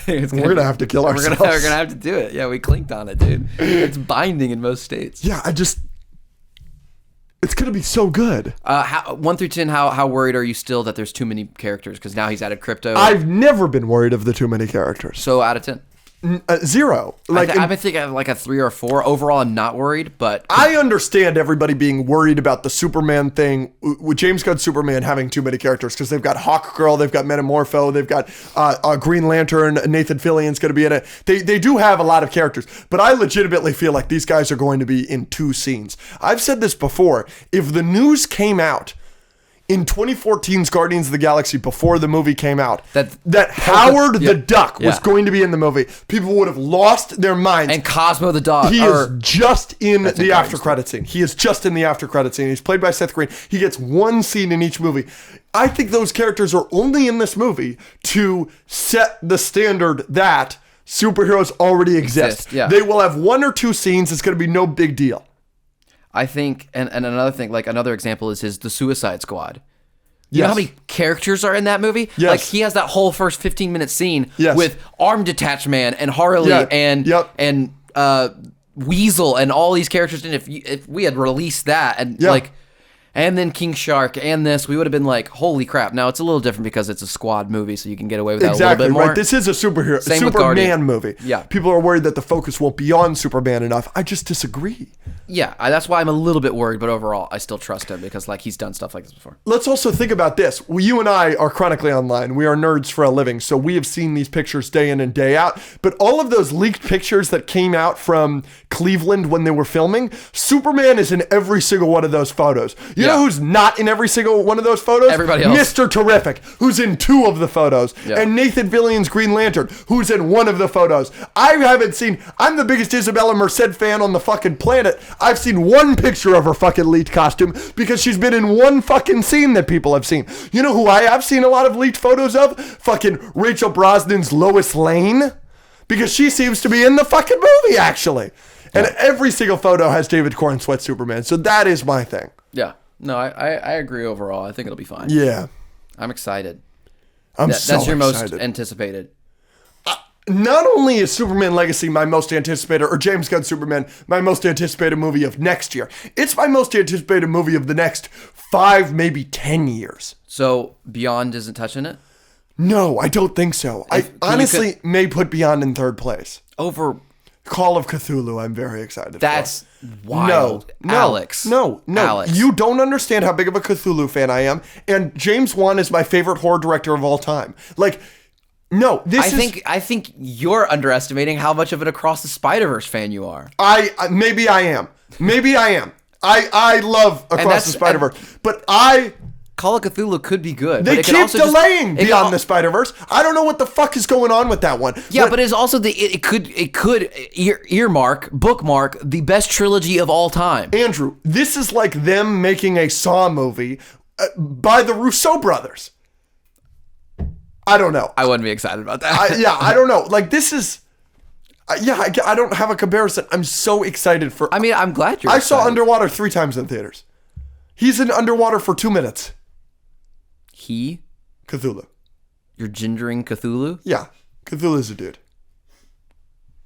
We're going to have to kill ourselves. We're going to have to do it. Yeah, we clinked on it, dude. It's binding in most states. Yeah, it's going to be so good. 1 through 10, how worried are you still that there's too many characters? Because now he's added Crypto. I've never been worried of the too many characters. So out of 10? 0. Like I think I have like a 3 or 4. Overall, I'm not worried, but I understand everybody being worried about the Superman thing with James Gunn's Superman having too many characters, because they've got Hawkgirl, they've got Metamorpho, they've got Green Lantern, Nathan Fillion's going to be in it. They do have a lot of characters, but I legitimately feel like these guys are going to be in 2 scenes. I've said this before. If the news came out in 2014's Guardians of the Galaxy, before the movie came out, that Howard the Duck was going to be in the movie, people would have lost their minds. And Cosmo the dog. He is just in the after credit scene. He is just in the after credit scene. He's played by Seth Green. He gets 1 scene in each movie. I think those characters are only in this movie to set the standard that superheroes already exist. Yeah. They will have 1 or 2 scenes. It's going to be no big deal. I think, and another thing, like another example is the Suicide Squad. You know how many characters are in that movie? Yes. Like, he has that whole first 15-minute scene Yes. with Arm Detached Man and Harley and Weasel and all these characters. And if we had released that and and then King Shark and this, we would have been like, holy crap. Now, it's a little different because it's a squad movie, so you can get away with that a little bit more. Right. This is a Superman movie. Yeah. People are worried that the focus won't be on Superman enough. I just disagree. Yeah, that's why I'm a little bit worried, but overall, I still trust him because like he's done stuff like this before. Let's also think about this. You and I are chronically online. We are nerds for a living, so we have seen these pictures day in and day out. But all of those leaked pictures that came out from Cleveland when they were filming, Superman is in every single one of those photos. You know who's not in every single one of those photos? Everybody else. Mr. Terrific, who's in 2 of the photos. Yeah. And Nathan Fillion's Green Lantern, who's in 1 of the photos. I'm the biggest Isabella Merced fan on the fucking planet. I've seen 1 picture of her fucking leaked costume because she's been in 1 fucking scene that people have seen. You know who I have seen a lot of leaked photos of? Fucking Rachel Brosnan's Lois Lane. Because she seems to be in the fucking movie, actually. And every single photo has David Cornsweet Superman. So that is my thing. Yeah. No, I agree overall. I think it'll be fine. Yeah. I'm excited. That's your excited. Most anticipated. Not only is Superman Legacy my most anticipated, or James Gunn Superman my most anticipated movie of next year, it's my most anticipated movie of the next 5, maybe 10 years. So Beyond isn't touching it? No, I don't think so. I honestly may put Beyond in 3rd place. Over Call of Cthulhu, I'm very excited for. That's wild. Alex. No. Alex. You don't understand how big of a Cthulhu fan I am, and James Wan is my favorite horror director of all time. Like, no, I think you're underestimating how much of an Across the Spider-Verse fan you are. Maybe I am. I love Across the Spider-Verse, but I Call of Cthulhu could be good. They keep delaying Beyond the Spider-Verse. I don't know what the fuck is going on with that one. Yeah, but it's also it could bookmark the best trilogy of all time. Andrew, this is like them making a Saw movie by the Russo brothers. I don't know. I wouldn't be excited about that. I don't know. Like, this is... I don't have a comparison. I'm so excited for... I mean, I'm glad you're I excited. saw Underwater 3 times in theaters. He's in Underwater for 2 minutes. Cthulhu. You're gingering Cthulhu? Yeah. Cthulhu's a dude.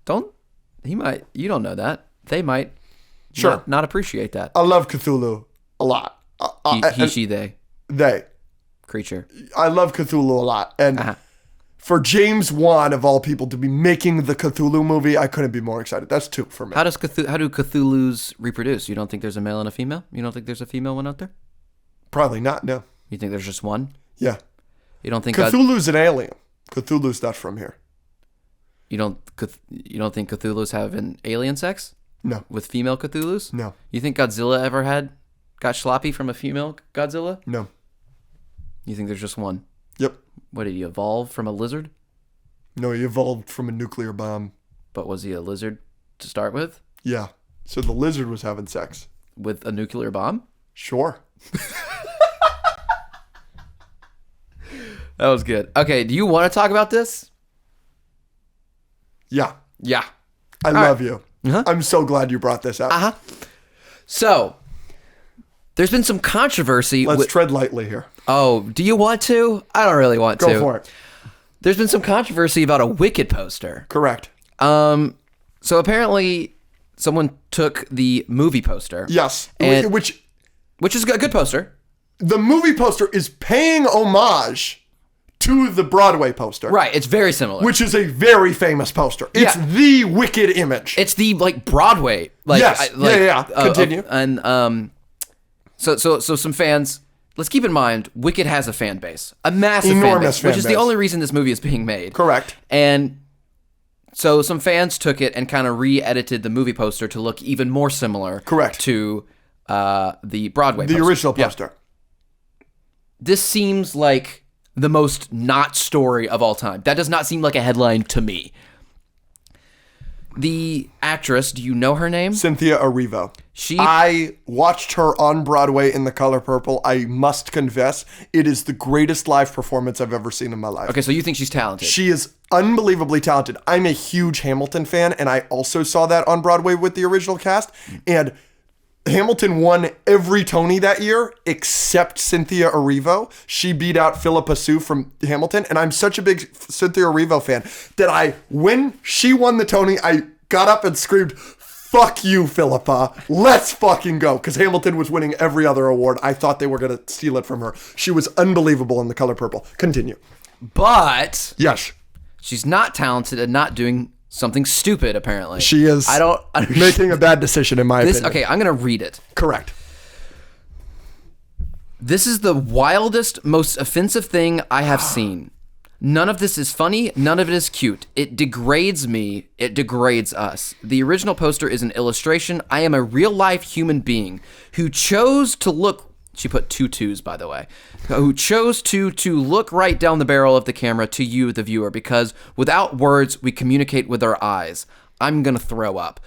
You don't know that. They might not appreciate that. I love Cthulhu a lot. She, they. They. Creature. I love Cthulhu a lot. And for James Wan, of all people, to be making the Cthulhu movie, I couldn't be more excited. That's 2 for me. How do Cthulhus reproduce? You don't think there's a male and a female? You don't think there's a female one out there? Probably not, no. You think there's just one? Yeah. You don't think Cthulhu's an alien. Cthulhu's not from here. You don't think Cthulhus have an alien sex? No. With female Cthulhus? No. You think Godzilla ever got sloppy from a female Godzilla? No. You think there's just one? Yep. What, did he evolve from a lizard? No, he evolved from a nuclear bomb. But was he a lizard to start with? Yeah. So the lizard was having sex. With a nuclear bomb? Sure. That was good. Okay, do you want to talk about this? Yeah. Yeah. I love you. Uh-huh. I'm so glad you brought this up. Uh-huh. So, there's been some controversy. Let's tread lightly here. Oh, do you want to? I don't really want to. Go for it. There's been some controversy about a Wicked poster. Correct. So apparently someone took the movie poster. Yes. Which is a good poster. The movie poster is paying homage to the Broadway poster. Right, it's very similar. Which is a very famous poster. It's the Wicked image. It's the Broadway. Yes. Continue. So some fans, let's keep in mind, Wicked has a fan base. A massive enormous fan base, which is the only reason this movie is being made. Correct. And so some fans took it and kind of re-edited the movie poster to look even more similar. Correct. To the Broadway poster. The original poster. Yeah. This seems like the most not story of all time. That does not seem like a headline to me. The actress, do you know her name? Cynthia Erivo. I watched her on Broadway in The Color Purple. I must confess, it is the greatest live performance I've ever seen in my life. Okay, so you think she's talented? She is unbelievably talented. I'm a huge Hamilton fan, and I also saw that on Broadway with the original cast. And Hamilton won every Tony that year except Cynthia Erivo. She beat out Philippa Sue from Hamilton, and I'm such a big Cynthia Erivo fan that when she won the Tony, I got up and screamed, "Fuck you, Philippa. Let's fucking go." Because Hamilton was winning every other award. I thought they were going to steal it from her. She was unbelievable in The Color Purple. Continue. But yes, she's not talented and not doing something stupid, apparently. She is making a bad decision, in my opinion. Okay, I'm going to read it. Correct. This is the wildest, most offensive thing I have seen. None of this is funny. None of it is cute. It degrades me. It degrades us. The original poster is an illustration. I am a real-life human being who chose to look... She put 2 twos, by the way. Who chose to look right down the barrel of the camera to you, the viewer, because without words, we communicate with our eyes. I'm going to throw up.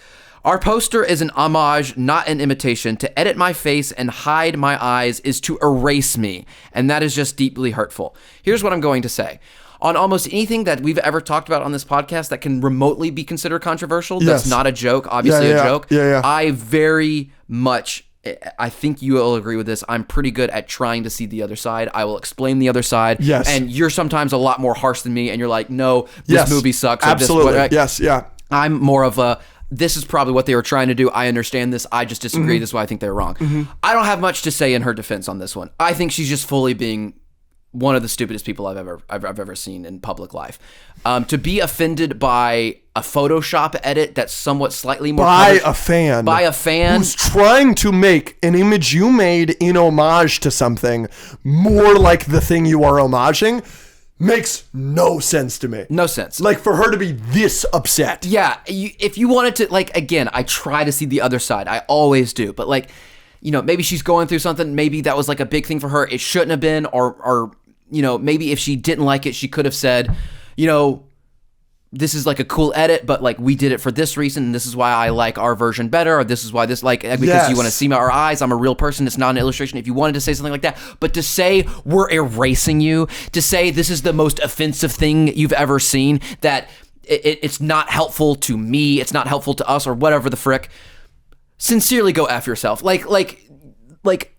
Our poster is an homage, not an imitation. To edit my face and hide my eyes is to erase me, and that is just deeply hurtful. Here's what I'm going to say. On almost anything that we've ever talked about on this podcast that can remotely be considered controversial, that's not a joke, obviously a joke, I very much... I think you will agree with this. I'm pretty good at trying to see the other side. I will explain the other side. Yes. And you're sometimes a lot more harsh than me, and you're like, no, this movie sucks. Absolutely. Yes, yeah. I'm more of a, this is probably what they were trying to do. I understand this. I just disagree. This is why I think they're wrong. I don't have much to say in her defense on this one. I think she's just fully being one of the stupidest people I've ever seen in public life. To be offended by a Photoshop edit that's somewhat slightly more by a fan who's trying to make an image you made in homage to something more like the thing you are homaging makes no sense to me. No sense. Like, for her to be this upset. Yeah, if you wanted to, like, again, I try to see the other side. I always do, but like, maybe she's going through something. Maybe that was like a big thing for her. It shouldn't have been, or maybe if she didn't like it, she could have said, this is like a cool edit, but like we did it for this reason, and this is why I like our version better, or this is why this because you want to see our eyes. I'm a real person. It's not an illustration. If you wanted to say something like that, but to say we're erasing you, to say this is the most offensive thing you've ever seen, that it's not helpful to me, it's not helpful to us, or whatever the frick. Sincerely, go F yourself. Like,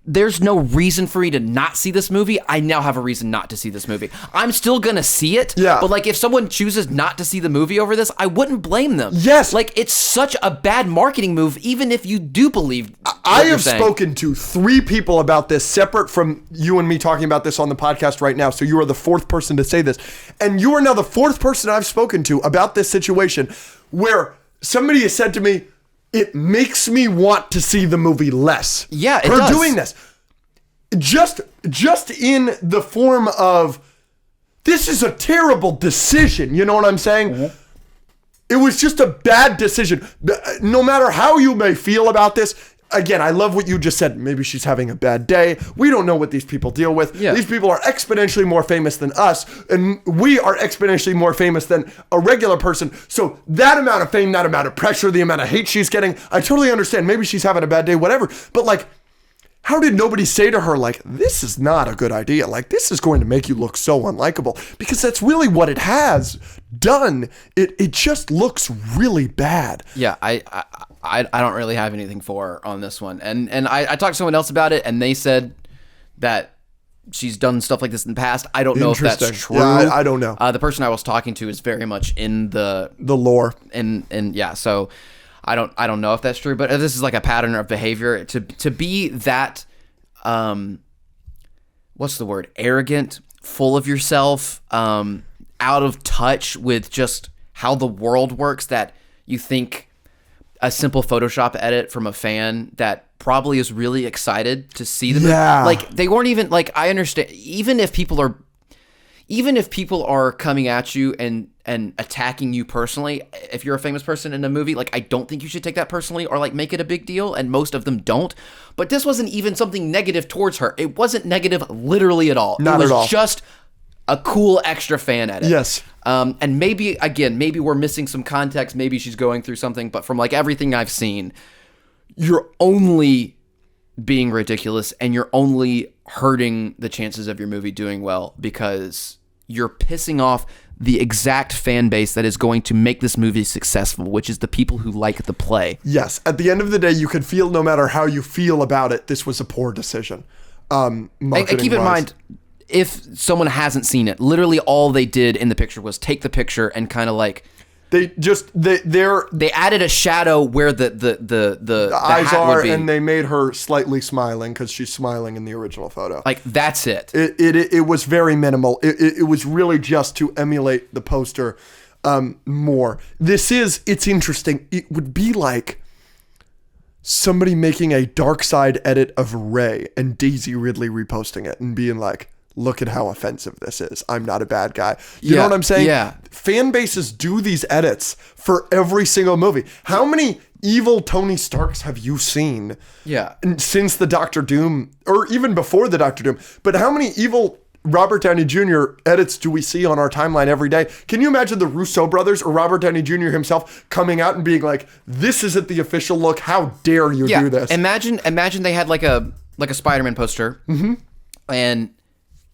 there's no reason for me to not see this movie. I now have a reason not to see this movie. I'm still gonna see it. Yeah. But like, if someone chooses not to see the movie over this, I wouldn't blame them. Yes. Like, it's such a bad marketing move, even if you do believe. I have spoken to 3 people about this, separate from you and me talking about this on the podcast right now. So you are the 4th person to say this. And you are now the 4th person I've spoken to about this situation where somebody has said to me, it makes me want to see the movie less. Yeah, it her does. doing this. Just in the form of, this is a terrible decision. You know what I'm saying? Mm-hmm. It was just a bad decision. No matter how you may feel about this, again, I love what you just said. Maybe she's having a bad day. We don't know what these people deal with. Yeah. These people are exponentially more famous than us, and we are exponentially more famous than a regular person. So that amount of fame, that amount of pressure, the amount of hate she's getting, I totally understand. Maybe she's having a bad day, whatever. But like, how did nobody say to her, like, this is not a good idea. Like, this is going to make you look so unlikable, because that's really what it has done. It just looks really bad. Yeah, I don't really have anything for her on this one. And I talked to someone else about it, and they said that she's done stuff like this in the past. I don't know if that's true. Yeah, I don't know. The person I was talking to is very much in the lore. And yeah, so I don't know if that's true, but this is like a pattern of behavior to be that what's the word? Arrogant, full of yourself, out of touch with just how the world works, that you think a simple Photoshop edit from a fan that probably is really excited to see them. Yeah. Like, they weren't even, like, I understand, even if people are coming at you and attacking you personally, if you're a famous person in a movie, like, I don't think you should take that personally or like make it a big deal, and most of them don't. But this wasn't even something negative towards her. It wasn't negative literally at all. Not at all. It was just a cool extra fan edit. Yes. And maybe we're missing some context. Maybe she's going through something, but from like everything I've seen, you're only being ridiculous, and you're only hurting the chances of your movie doing well, because you're pissing off the exact fan base that is going to make this movie successful, which is the people who like the play. Yes. At the end of the day, you could feel, no matter how you feel about it, this was a poor decision. And keep in mind, if someone hasn't seen it, literally all they did in the picture was take the picture and kind of like, they added a shadow where the eyes hat are, would be. and they made her slightly smiling because she's smiling in the original photo. Like, that's it. It was very minimal. It was really just to emulate the poster more. It's interesting. It would be like somebody making a dark side edit of Rey and Daisy Ridley reposting it and being like, look at how offensive this is. I'm not a bad guy. You know what I'm saying? Yeah. Fan bases do these edits for every single movie. How many evil Tony Starks have you seen? Yeah. Since the Doctor Doom, or even before the Doctor Doom? But how many evil Robert Downey Jr. edits do we see on our timeline every day? Can you imagine the Russo brothers or Robert Downey Jr. himself coming out and being like, this isn't the official look. How dare you do this? Imagine they had like a Spider-Man poster, and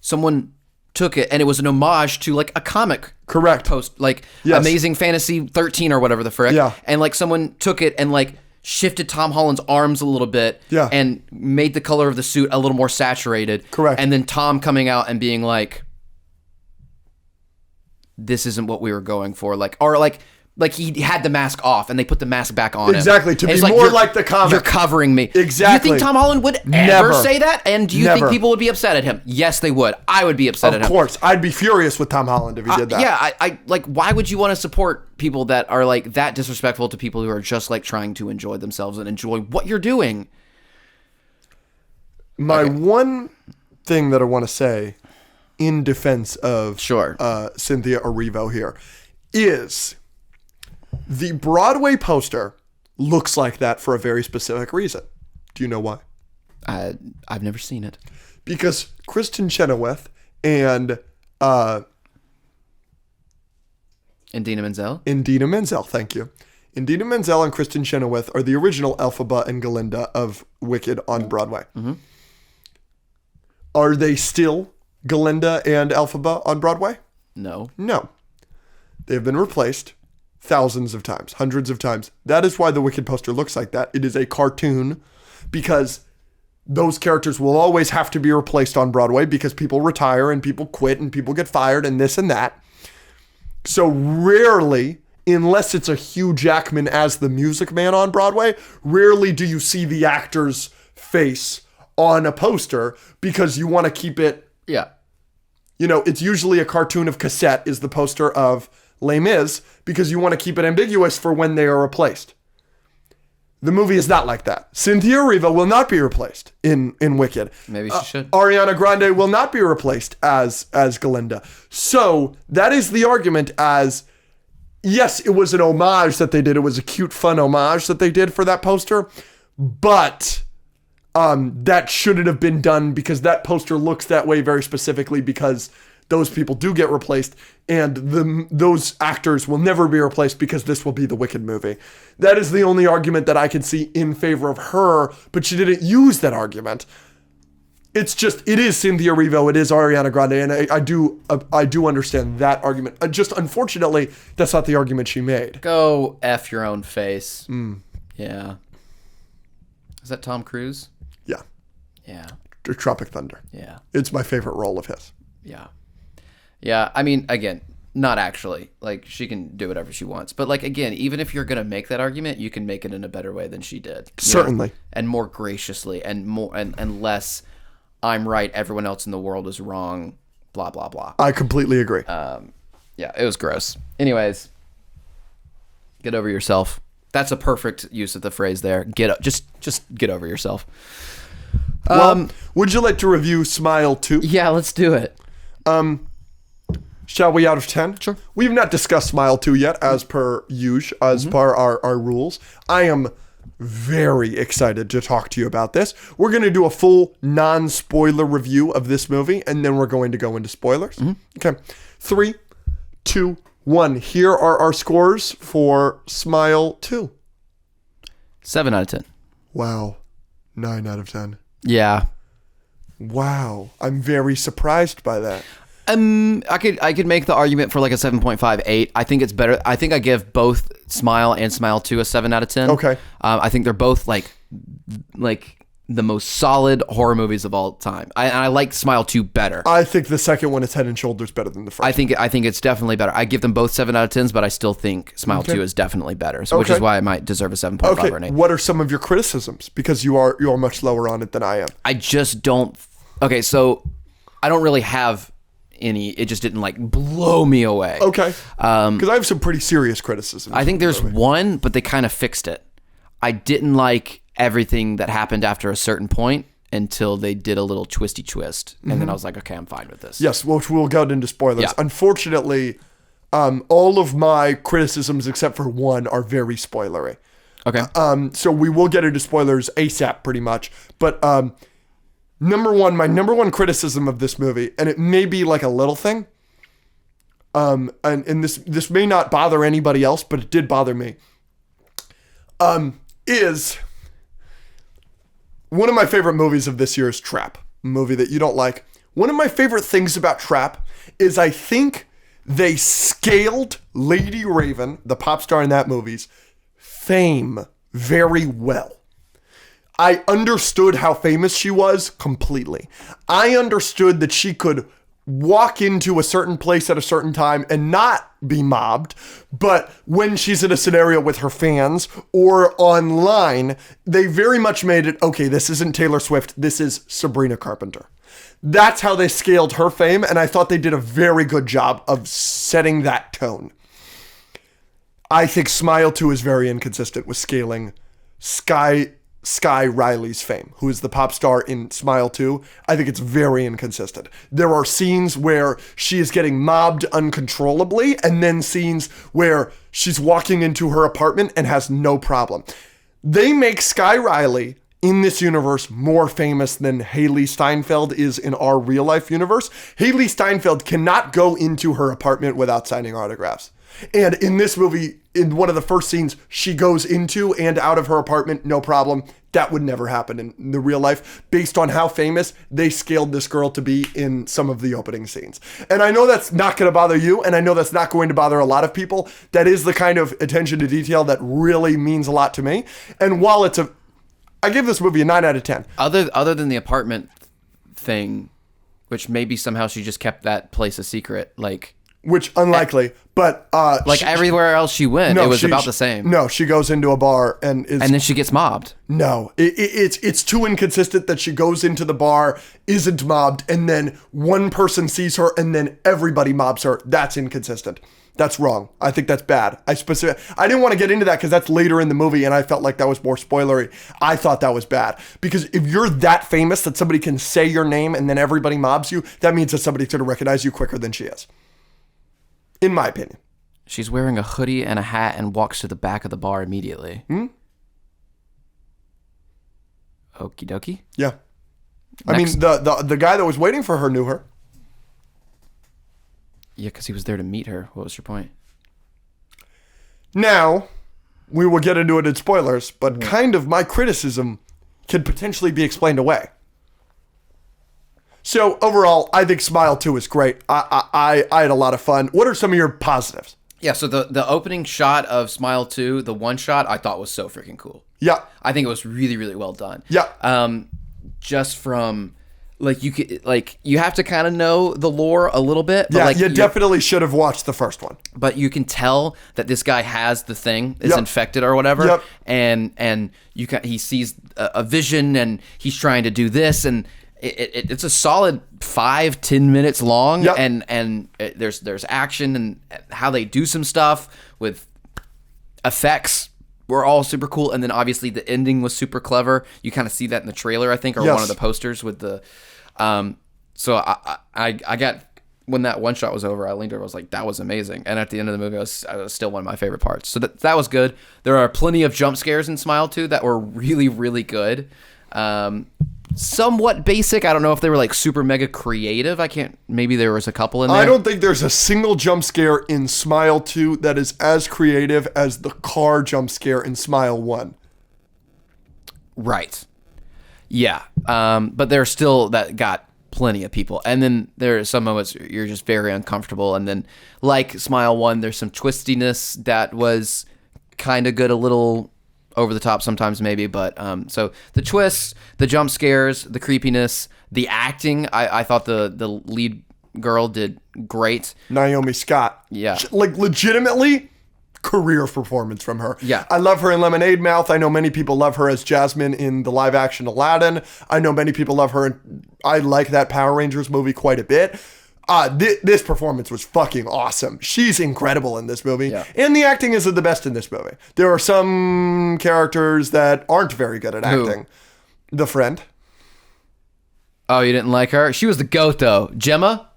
someone took it, and it was an homage to like a comic post, like Amazing Fantasy 13 or whatever the frick. Yeah. And like someone took it and like shifted Tom Holland's arms a little bit, and made the color of the suit a little more saturated. Correct. And then Tom coming out and being like, this isn't what we were going for. Like he had the mask off and they put the mask back on exactly, him. to be more like the comic. You're covering me. Exactly. Do you think Tom Holland would ever say that? And do you think people would be upset at him? Yes, they would. I would be upset at him. Of course. I'd be furious with Tom Holland if he did that. Yeah, I like, why would you want to support people that are like that disrespectful to people who are just like trying to enjoy themselves and enjoy what you're doing? My one thing that I want to say in defense of Cynthia Erivo here is the Broadway poster looks like that for a very specific reason. Do you know why? I've never seen it. Because Kristen Chenoweth and Idina Menzel? Idina Menzel, thank you. Idina Menzel and Kristen Chenoweth are the original Elphaba and Galinda of Wicked on Broadway. Mm-hmm. Are they still Galinda and Elphaba on Broadway? No. No. They've been replaced thousands of times, hundreds of times. That is why the Wicked poster looks like that. It is a cartoon because those characters will always have to be replaced on Broadway because people retire and people quit and people get fired and this and that. So rarely, unless it's a Hugh Jackman as the Music Man on Broadway, rarely do you see the actor's face on a poster because you want to keep it. Yeah. You know, it's usually a cartoon of Cassette is the poster of Les Mis because you want to keep it ambiguous for when they are replaced. The movie is not like that. Cynthia Erivo will not be replaced in Wicked. Maybe she should. Ariana Grande will not be replaced as Galinda. So that is the argument as, yes, it was an homage that they did. It was a cute, fun homage that they did for that poster. But that shouldn't have been done because that poster looks that way very specifically because those people do get replaced and those actors will never be replaced because this will be the Wicked movie. That is the only argument that I can see in favor of her, but she didn't use that argument. It's just, it is Cynthia Erivo, it is Ariana Grande, and I do understand that argument. Just unfortunately, that's not the argument she made. Go F your own face. Yeah. Is that Tom Cruise? Yeah. Yeah. Tropic Thunder. Yeah. It's my favorite role of his. Yeah. Yeah, I mean, again, not actually. Like, she can do whatever she wants. But, like, again, even if you're going to make that argument, you can make it in a better way than she did. Certainly. Know? And more graciously and more and less, I'm right, everyone else in the world is wrong, blah, blah, blah. I completely agree. Yeah, it was gross. Anyways, get over yourself. That's a perfect use of the phrase there. Just get over yourself. Well, would you like to review Smile 2? Yeah, let's do it. Shall we out of 10? Sure. We've not discussed Smile 2 yet, as per usual, as per our rules. I am very excited to talk to you about this. We're going to do a full non-spoiler review of this movie, and then we're going to go into spoilers. Okay. 3, 2, 1. Here are our scores for Smile 2. 7 out of 10. Wow. 9 out of 10. Yeah. Wow. I'm very surprised by that. I could make the argument for like a 7.58. I think it's better. I think I give both Smile and Smile 2 a 7 out of 10. Okay. I think they're both like the most solid horror movies of all time. I like Smile 2 better. I think the second one is head and shoulders better than the first. I think it's definitely better. I give them both 7 out of 10s, but I still think Smile 2 is definitely better. So, which is why I might deserve a 7.5 or an 8. What are some of your criticisms? Because you are much lower on it than I am. I just don't. Okay, so I don't really have any. It just didn't like blow me away. Okay. Because I have some pretty serious criticisms. I think there's one, but they kind of fixed it. I didn't like everything that happened after a certain point until they did a little twisty twist. And then I was like, okay, I'm fine with this. Yes, which we'll go into spoilers. Yeah. Unfortunately, all of my criticisms except for one are very spoilery. Okay. So we will get into spoilers ASAP pretty much. But my number one criticism of this movie, and it may be like a little thing, and this may not bother anybody else, but it did bother me, is one of my favorite movies of this year is Trap, a movie that you don't like. One of my favorite things about Trap is I think they scaled Lady Raven, the pop star in that movie's fame, very well. I understood how famous she was completely. I understood that she could walk into a certain place at a certain time and not be mobbed, but when she's in a scenario with her fans or online, they very much made it, okay, this isn't Taylor Swift, this is Sabrina Carpenter. That's how they scaled her fame, and I thought they did a very good job of setting that tone. I think Smile 2 is very inconsistent with scaling Sky Riley's fame, who is the pop star in Smile 2. I think it's very inconsistent. There are scenes where she is getting mobbed uncontrollably, and then scenes where she's walking into her apartment and has no problem. They make Sky Riley in this universe more famous than Haley Steinfeld is in our real life universe. Haley Steinfeld cannot go into her apartment without signing autographs. And in this movie, in one of the first scenes, she goes into and out of her apartment, no problem. That would never happen in the real life based on how famous they scaled this girl to be in some of the opening scenes. And I know that's not going to bother you, and I know that's not going to bother a lot of people. That is the kind of attention to detail that really means a lot to me. And while I give this movie a 9 out of 10. Other than the apartment thing, which maybe somehow she just kept that place a secret, like... Which, unlikely, but... everywhere else she went, it was about the same. No, she goes into a bar and is... And then she gets mobbed. No, it's too inconsistent that she goes into the bar, isn't mobbed, and then one person sees her and then everybody mobs her. That's inconsistent. That's wrong. I think that's bad. I didn't want to get into that because that's later in the movie and I felt like that was more spoilery. I thought that was bad because if you're that famous that somebody can say your name and then everybody mobs you, that means that somebody's going to recognize you quicker than she is. In my opinion. She's wearing a hoodie and a hat and walks to the back of the bar immediately. Okie dokie. Yeah. Next. I mean, the guy that was waiting for her knew her. Yeah, because he was there to meet her. What was your point? Now, we will get into it in spoilers, but kind of my criticism could potentially be explained away. So overall, I think Smile 2 is great. I had a lot of fun. What are some of your positives? Yeah, so the opening shot of Smile 2, the one shot, I thought was so freaking cool. Yeah. I think it was really, really well done. Yeah. Just from you have to kind of know the lore a little bit. But you definitely should have watched the first one. But you can tell that this guy has the thing, is infected or whatever. Yep. And he sees a vision and he's trying to do this and it's a solid 5-10 minutes long, and there's action and how they do some stuff with effects were all super cool, and then obviously the ending was super clever. You kind of see that in the trailer, I think, or one of the posters with the. So I got when that one shot was over, I leaned over, I was like, that was amazing, and at the end of the movie, it was still one of my favorite parts. So that was good. There are plenty of jump scares in Smile 2 that were really, really good. Somewhat basic. I don't know if they were like super mega creative. Maybe there was a couple in there. I don't think there's a single jump scare in Smile 2 that is as creative as the car jump scare in Smile 1. Right. Yeah. But there's still that got plenty of people. And then there are some moments you're just very uncomfortable. And then like Smile 1, there's some twistiness that was kind of good, a little over the top sometimes maybe, but so the twists, the jump scares, the creepiness, the acting, I thought the lead girl did great. Naomi Scott. Yeah. Like legitimately career performance from her. Yeah. I love her in Lemonade Mouth. I know many people love her as Jasmine in the live action Aladdin. I know many people love her I like that Power Rangers movie quite a bit. This performance was fucking awesome. She's incredible in this movie. Yeah. And the acting isn't the best in this movie. There are some characters that aren't very good at acting. Who? The friend. Oh, you didn't like her? She was the goat, though. Gemma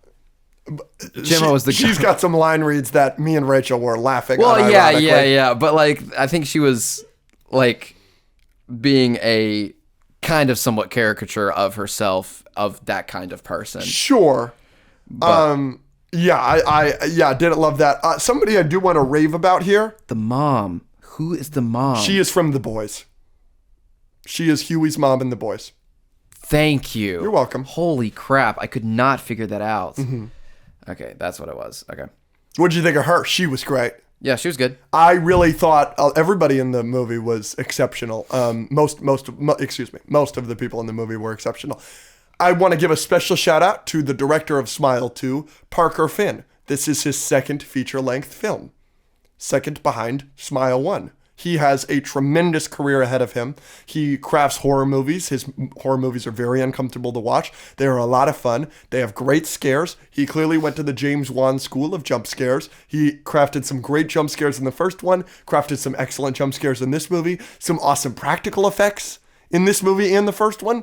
was the goat. She's got some line reads that me and Rachel were laughing at. Well, yeah. But, I think she was, being a kind of somewhat caricature of herself, of that kind of person. Sure. But, I didn't love that. Somebody I do want to rave about here. The mom. Who is the mom? She is from The Boys. She is Huey's mom in The Boys. Thank you. You're welcome. Holy crap. I could not figure that out. Mm-hmm. Okay, that's what it was. Okay. What did you think of her? She was great. Yeah, she was good. I really thought everybody in the movie was exceptional. Most of the people in the movie were exceptional. I want to give a special shout out to the director of Smile 2, Parker Finn. This is his second feature-length film. Second behind Smile 1. He has a tremendous career ahead of him. He crafts horror movies. His horror movies are very uncomfortable to watch. They are a lot of fun. They have great scares. He clearly went to the James Wan School of Jump Scares. He crafted some great jump scares in the first one, crafted some excellent jump scares in this movie, some awesome practical effects in this movie and the first one.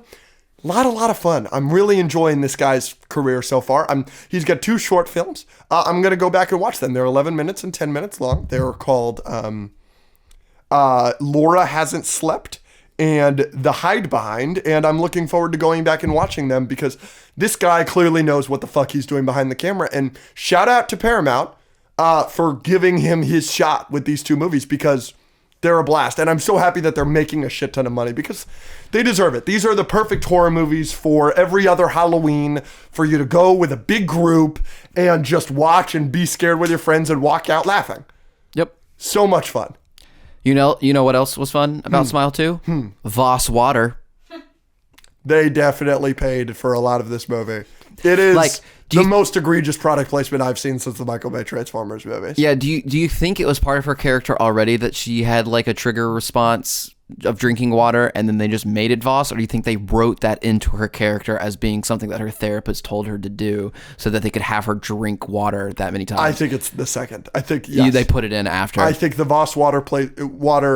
A lot of fun. I'm really enjoying this guy's career so far. He's got 2 short films. I'm going to go back and watch them. They're 11 minutes and 10 minutes long. They're called Laura Hasn't Slept and The Hide Behind, and I'm looking forward to going back and watching them because this guy clearly knows what the fuck he's doing behind the camera. And shout out to Paramount for giving him his shot with these two movies because they're a blast. And I'm so happy that they're making a shit ton of money because they deserve it. These are the perfect horror movies for every other Halloween for you to go with a big group and just watch and be scared with your friends and walk out laughing. Yep. So much fun. You know what else was fun about Smile 2? Voss water. They definitely paid for a lot of this movie. It is the most egregious product placement I've seen since the Michael Bay Transformers movies. Yeah, do you think it was part of her character already that she had like a trigger response of drinking water and then they just made it Voss? Or do you think they wrote that into her character as being something that her therapist told her to do so that they could have her drink water that many times? I think it's the second. I think, yes. They put it in after. I think the Voss water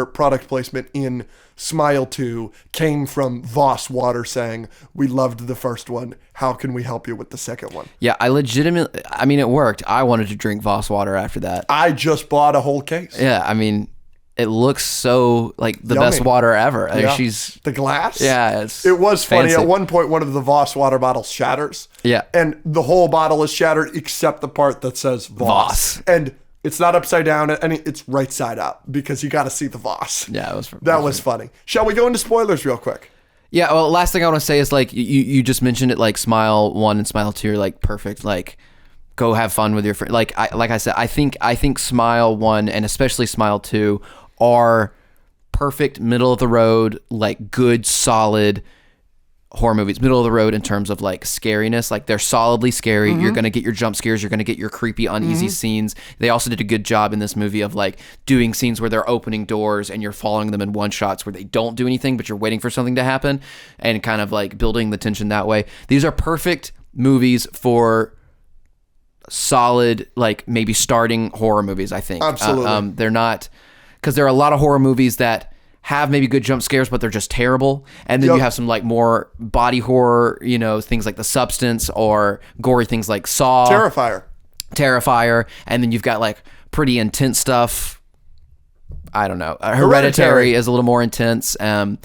product placement in Smile 2 came from Voss Water saying, we loved the first one. How can we help you with the second one? Yeah, it worked. I wanted to drink Voss water after that. I just bought a whole case. Yeah, I mean, it looks so like the Yummy. best water ever. Yeah. She's the glass. Yeah, it was funny. fancy. At one point, one of the Voss water bottles shatters. Yeah, and the whole bottle is shattered except the part that says Voss. And it's not upside down, and it's right side up because you got to see the Voss. Yeah, that was funny. Shall we go into spoilers real quick? Yeah. Well, last thing I want to say is like you just mentioned it. Like Smile 1 and Smile 2 are like perfect. Like, go have fun with your friend. Like I said, I think Smile 1 and especially Smile 2 are perfect middle of the road, like good, solid horror movies. Middle of the road in terms of like scariness. Like they're solidly scary. You're going to get your jump scares. You're going to get your creepy, uneasy scenes. They also did a good job in this movie of like doing scenes where they're opening doors and you're following them in one shots where they don't do anything, but you're waiting for something to happen and kind of like building the tension that way. These are perfect movies for solid, like maybe starting horror movies, I think. Absolutely. They're not, because there are a lot of horror movies that have maybe good jump scares, but they're just terrible. And then you have some like more body horror, things like The Substance or gory things like Saw. Terrifier. And then you've got like pretty intense stuff. I don't know. Hereditary is a little more intense. So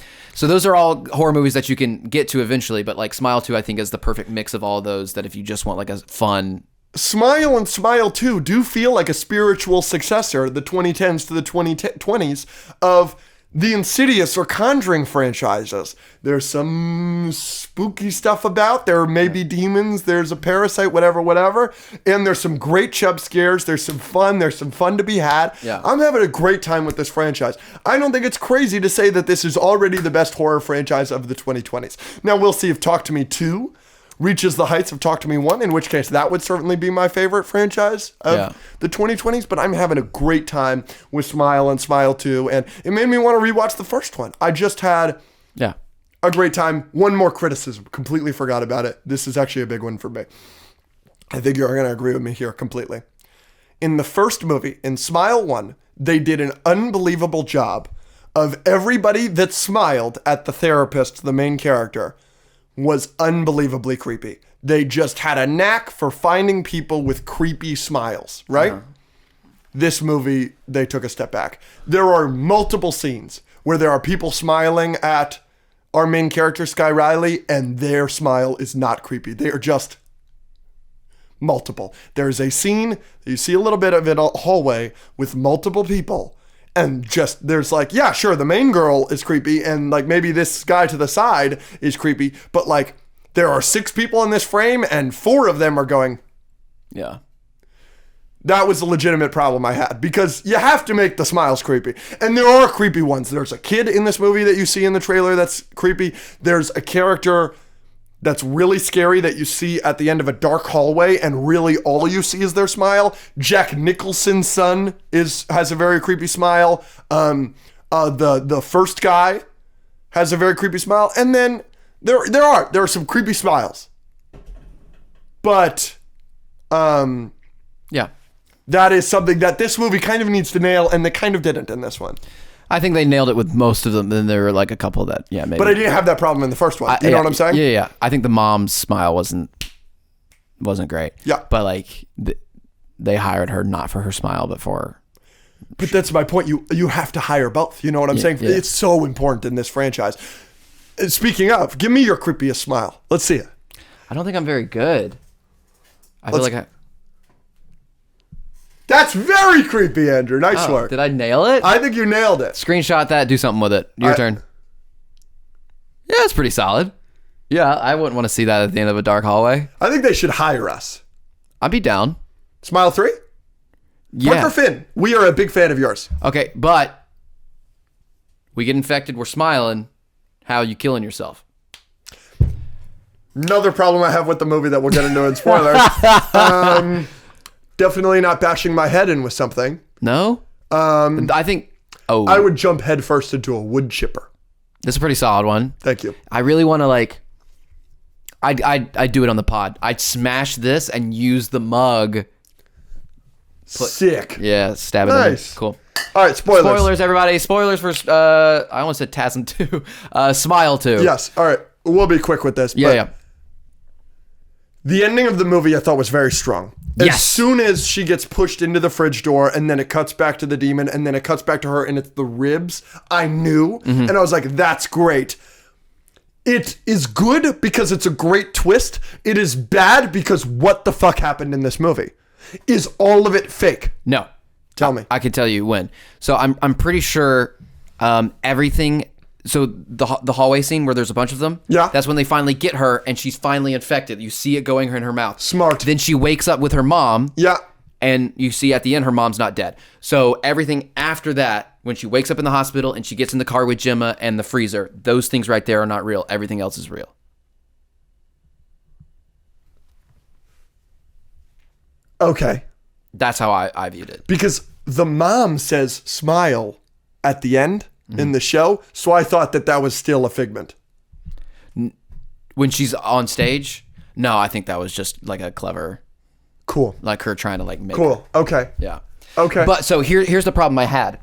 those are all horror movies that you can get to eventually. But like Smile 2, I think, is the perfect mix of all of those that if you just want like a fun... Smile and Smile 2 do feel like a spiritual successor, the 2010s to the 2020s, of the Insidious or Conjuring franchises. There's some spooky stuff about. There may be demons. There's a parasite, whatever. And there's some great jump scares. There's some fun. There's some fun to be had. Yeah. I'm having a great time with this franchise. I don't think it's crazy to say that this is already the best horror franchise of the 2020s. Now, we'll see if Talk to Me 2 reaches the heights of Talk to Me 1, in which case that would certainly be my favorite franchise of the 2020s, but I'm having a great time with Smile and Smile 2, and it made me want to rewatch the first one. I just had a great time. One more criticism, completely forgot about it. This is actually a big one for me. I think you're going to agree with me here completely. In the first movie, in Smile 1, they did an unbelievable job of everybody that smiled at the therapist, the main character, was unbelievably creepy. They just had a knack for finding people with creepy smiles, right? This movie, they took a step back. There are multiple scenes where there are people smiling at our main character, Sky Riley, and their smile is not creepy. They are just multiple. There's a scene, you see a little bit of it a hallway with multiple people, and just there's like, yeah, sure, the main girl is creepy, and like maybe this guy to the side is creepy, but like there are 6 people in this frame, and 4 of them are going, yeah. That was a legitimate problem I had, because you have to make the smiles creepy. And there are creepy ones. There's a kid in this movie that you see in the trailer that's creepy. There's a character that's really scary that you see at the end of a dark hallway, and really all you see is their smile. Jack Nicholson's son has a very creepy smile. The first guy has a very creepy smile. And then there are some creepy smiles. But that is something that this movie kind of needs to nail, and they kind of didn't in this one. I think they nailed it with most of them. Then there were like a couple that, maybe. But I didn't have that problem in the first one. You know what I'm saying? Yeah. I think the mom's smile wasn't great. Yeah. But like they hired her not for her smile, but for But that's my point. You have to hire both. You know what I'm saying? Yeah. It's so important in this franchise. Speaking of, give me your creepiest smile. Let's see it. I don't think I'm very good. I feel like That's very creepy, Andrew. Nice work. Did I nail it? I think you nailed it. Screenshot that. Do something with it. Your turn. Yeah, it's pretty solid. Yeah, I wouldn't want to see that at the end of a dark hallway. I think they should hire us. I'd be down. Smile 3? Yeah. Parker Finn, we are a big fan of yours. Okay, but we get infected, we're smiling. How are you killing yourself? Another problem I have with the movie that we'll get into in spoilers. Definitely not bashing my head in with something. No? I think... I would jump head first into a wood chipper. That's a pretty solid one. Thank you. I really want to like... I'd do it on the pod. I'd smash this and use the mug... Sick. Yeah, stab it in. Cool. All right, spoilers. Spoilers, everybody. Spoilers for, I almost said TASM 2. Smile 2. Yes. All right. We'll be quick with this. Yeah. The ending of the movie I thought was very strong. Yes. As soon as she gets pushed into the fridge door and then it cuts back to the demon and then it cuts back to her and it's the ribs, I knew. Mm-hmm. And I was like, that's great. It is good because it's a great twist. It is bad because what the fuck happened in this movie? Is all of it fake? No. Tell me. I can tell you when. So I'm pretty sure everything. So the hallway scene where there's a bunch of them. Yeah. That's when they finally get her and she's finally infected. You see it going in her mouth. Smart. Then she wakes up with her mom. Yeah. And you see at the end her mom's not dead. So everything after that, when she wakes up in the hospital and she gets in the car with Gemma and the freezer, those things right there are not real. Everything else is real. Okay. That's how I viewed it. Because the mom says smile at the end in the show, so I thought that was still a figment. When she's on stage? No, I think that was just like a clever... Cool. Like her trying to like make Cool. Her. Okay. Yeah. Okay. But so here's the problem I had.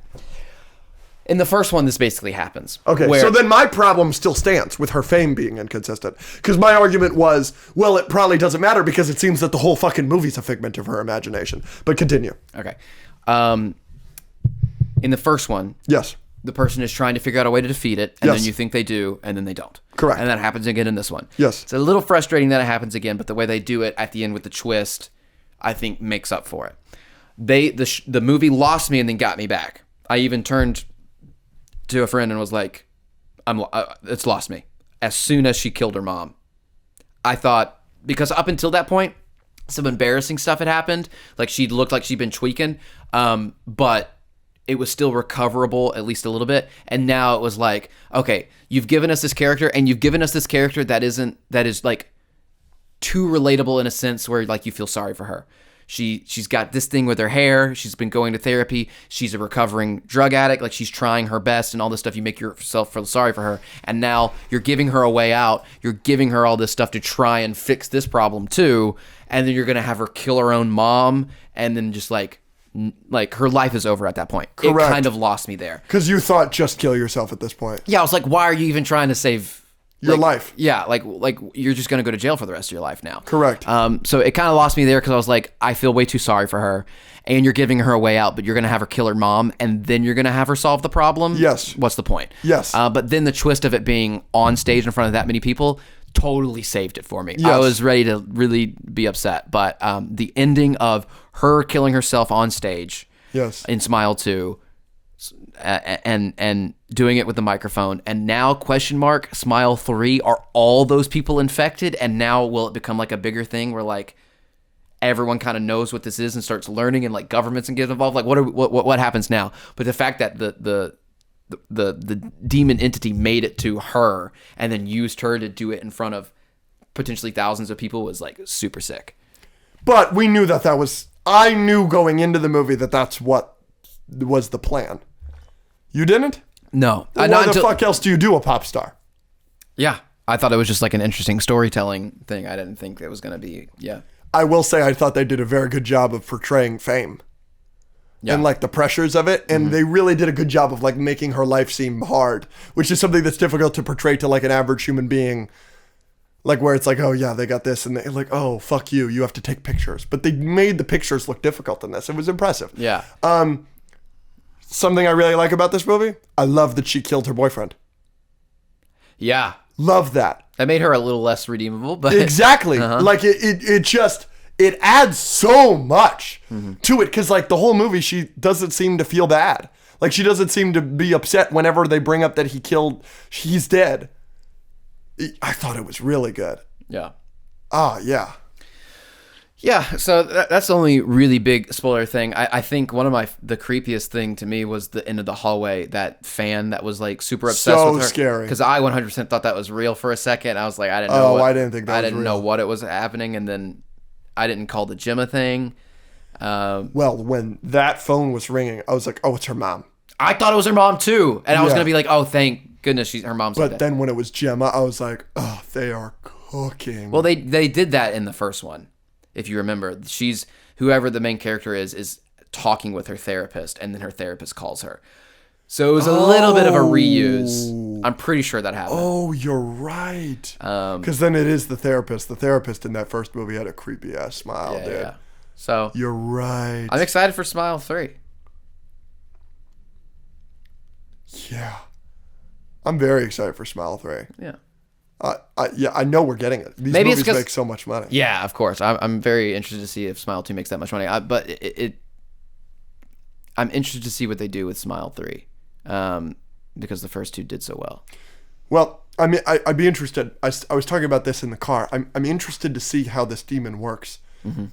In the first one, this basically happens. Okay, so then my problem still stands with her fame being inconsistent. Because my argument was, well, it probably doesn't matter because it seems that the whole fucking movie's a figment of her imagination. But continue. Okay. In the first one, yes, the person is trying to figure out a way to defeat it, and then you think they do, and then they don't. Correct. And that happens again in this one. Yes. It's a little frustrating that it happens again, but the way they do it at the end with the twist, I think makes up for it. The movie lost me and then got me back. I even turned to a friend and was like, it's lost me. As soon as she killed her mom, I thought, because up until that point, some embarrassing stuff had happened. Like she looked like she'd been tweaking, but it was still recoverable, at least a little bit. And now it was like, okay, you've given us this character and you've given us this character that is like too relatable in a sense where like you feel sorry for her. She's got this thing with her hair. She's been going to therapy. She's a recovering drug addict. Like she's trying her best and all this stuff. You make yourself feel sorry for her. And now you're giving her a way out. You're giving her all this stuff to try and fix this problem too. And then you're going to have her kill her own mom. And then just like her life is over at that point. Correct. It kind of lost me there. Because you thought just kill yourself at this point. Yeah. I was like, why are you even trying to save your life? Yeah, like you're just gonna go to jail for the rest of your life now. Correct. So it kind of lost me there because I was like, I feel way too sorry for her, and you're giving her a way out, but you're gonna have her kill her mom, and then you're gonna have her solve the problem. Yes. What's the point? Yes. But then the twist of it being on stage in front of that many people totally saved it for me. Yes. I was ready to really be upset, but the ending of her killing herself on stage. Yes. In Smile 2. And doing it with the microphone, and now Smile 3, are all those people infected? And now will it become like a bigger thing where like everyone kind of knows what this is and starts learning, and like governments and get involved? Like what happens now? But the fact that the demon entity made it to her and then used her to do it in front of potentially thousands of people was like super sick. But we knew that was. I knew going into the movie that that's what was the plan. You didn't? No. Why the fuck else do you do a pop star? Yeah. I thought it was just like an interesting storytelling thing. I didn't think it was going to be, yeah. I will say I thought they did a very good job of portraying fame. Yeah. And like the pressures of it. And they really did a good job of like making her life seem hard, which is something that's difficult to portray to like an average human being. Like where it's like, oh yeah, they got this. And they're like, oh, fuck you. You have to take pictures. But they made the pictures look difficult in this. It was impressive. Yeah. something I really like about this movie, I love that she killed her boyfriend. Yeah. Love that. That made her a little less redeemable, but exactly. Like it adds so much to it, because like the whole movie, she doesn't seem to feel bad. Like she doesn't seem to be upset whenever they bring up that he's dead. I thought it was really good. Yeah. Oh, yeah. Yeah, so that's the only really big spoiler thing. I think one of the creepiest thing to me was the end of the hallway, that fan that was like super obsessed with her. So scary. Because I 100% thought that was real for a second. I was like, I didn't think that was real. I didn't know what it was happening, and then I didn't call the gym a thing. Well, when that phone was ringing, I was like, oh, it's her mom. I thought it was her mom too. And I was going to be like, oh, thank goodness her mom's But then when it was Gemma, I was like, oh, they are cooking. Well, they did that in the first one. If you remember, whoever the main character is talking with her therapist, and then her therapist calls her. So it was a little bit of a reuse. I'm pretty sure that happened. Oh, you're right. Because then it is the therapist. The therapist in that first movie had a creepy ass smile, dude. Yeah. So you're right. I'm excited for Smile 3. Yeah. I'm very excited for Smile 3. Yeah. I know we're getting it. These movies make so much money. Yeah, of course. I'm very interested to see if Smile 2 makes that much money. But I'm interested to see what they do with Smile 3, because the first two did so well. Well, I mean, I'd be interested. I was talking about this in the car. I'm interested to see how this demon works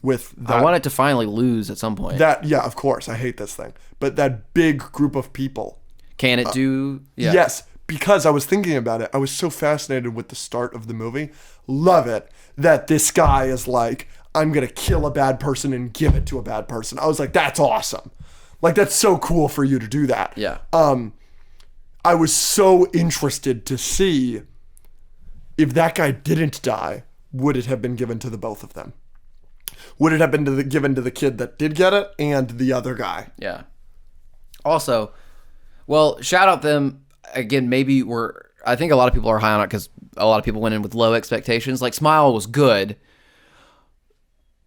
with that. I want it to finally lose at some point. Yeah, of course. I hate this thing. But that big group of people. Can it do? Yeah. Yes. Because I was thinking about it, I was so fascinated with the start of the movie. Love it that this guy is like, I'm going to kill a bad person and give it to a bad person. I was like, that's awesome. Like, that's so cool for you to do that. Yeah. I was so interested to see if that guy didn't die, would it have been given to the both of them? Would it have been given to the kid that did get it and the other guy? Yeah. Also, well, shout out them. Again, I think a lot of people are high on it because a lot of people went in with low expectations. Like, Smile was good,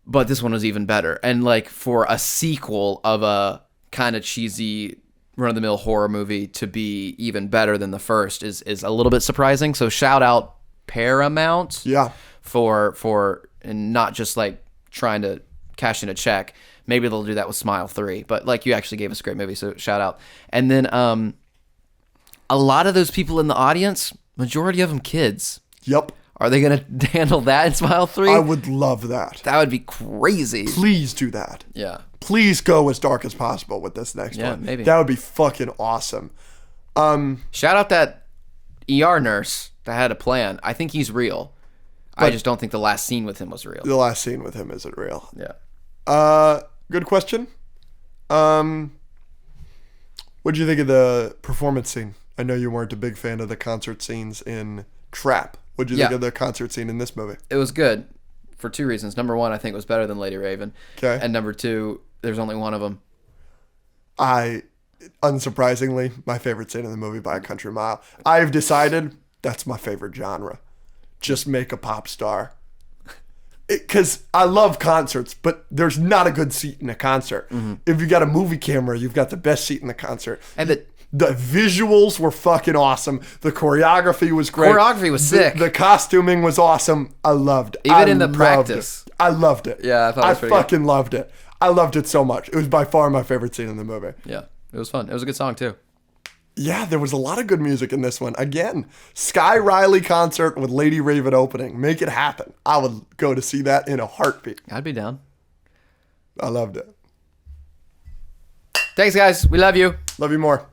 but this one was even better. And like, for a sequel of a kind of cheesy run-of-the-mill horror movie to be even better than the first is a little bit surprising. So shout out Paramount. Yeah. For and not just like trying to cash in a check. Maybe they'll do that with Smile 3. But like, you actually gave us a great movie, so shout out. And then a lot of those people in the audience, majority of them kids. Yep. Are they going to handle that in Smile 3? I would love that. That would be crazy. Please do that. Yeah. Please go as dark as possible with this next one. Yeah, maybe. That would be fucking awesome. Shout out that ER nurse that had a plan. I think he's real. I just don't think the last scene with him was real. The last scene with him isn't real. Yeah. Good question. What did you think of the performance scene? I know you weren't a big fan of the concert scenes in Trap. What did you think of the concert scene in this movie? It was good for two reasons. Number one, I think it was better than Lady Raven. Okay. And number two, there's only one of them. Unsurprisingly, my favorite scene in the movie by a country mile. I've decided that's my favorite genre. Just make a pop star. Because I love concerts, but there's not a good seat in a concert. Mm-hmm. If you got a movie camera, you've got the best seat in the concert. And the visuals were fucking awesome. The choreography was great. Choreography was sick. The costuming was awesome. I loved it. Even in the practice. I loved it. Yeah, I thought it was pretty fucking loved it. I loved it so much. It was by far my favorite scene in the movie. Yeah, it was fun. It was a good song, too. Yeah, there was a lot of good music in this one. Again, Sky Riley concert with Lady Raven opening. Make it happen. I would go to see that in a heartbeat. I'd be down. I loved it. Thanks, guys. We love you. Love you more.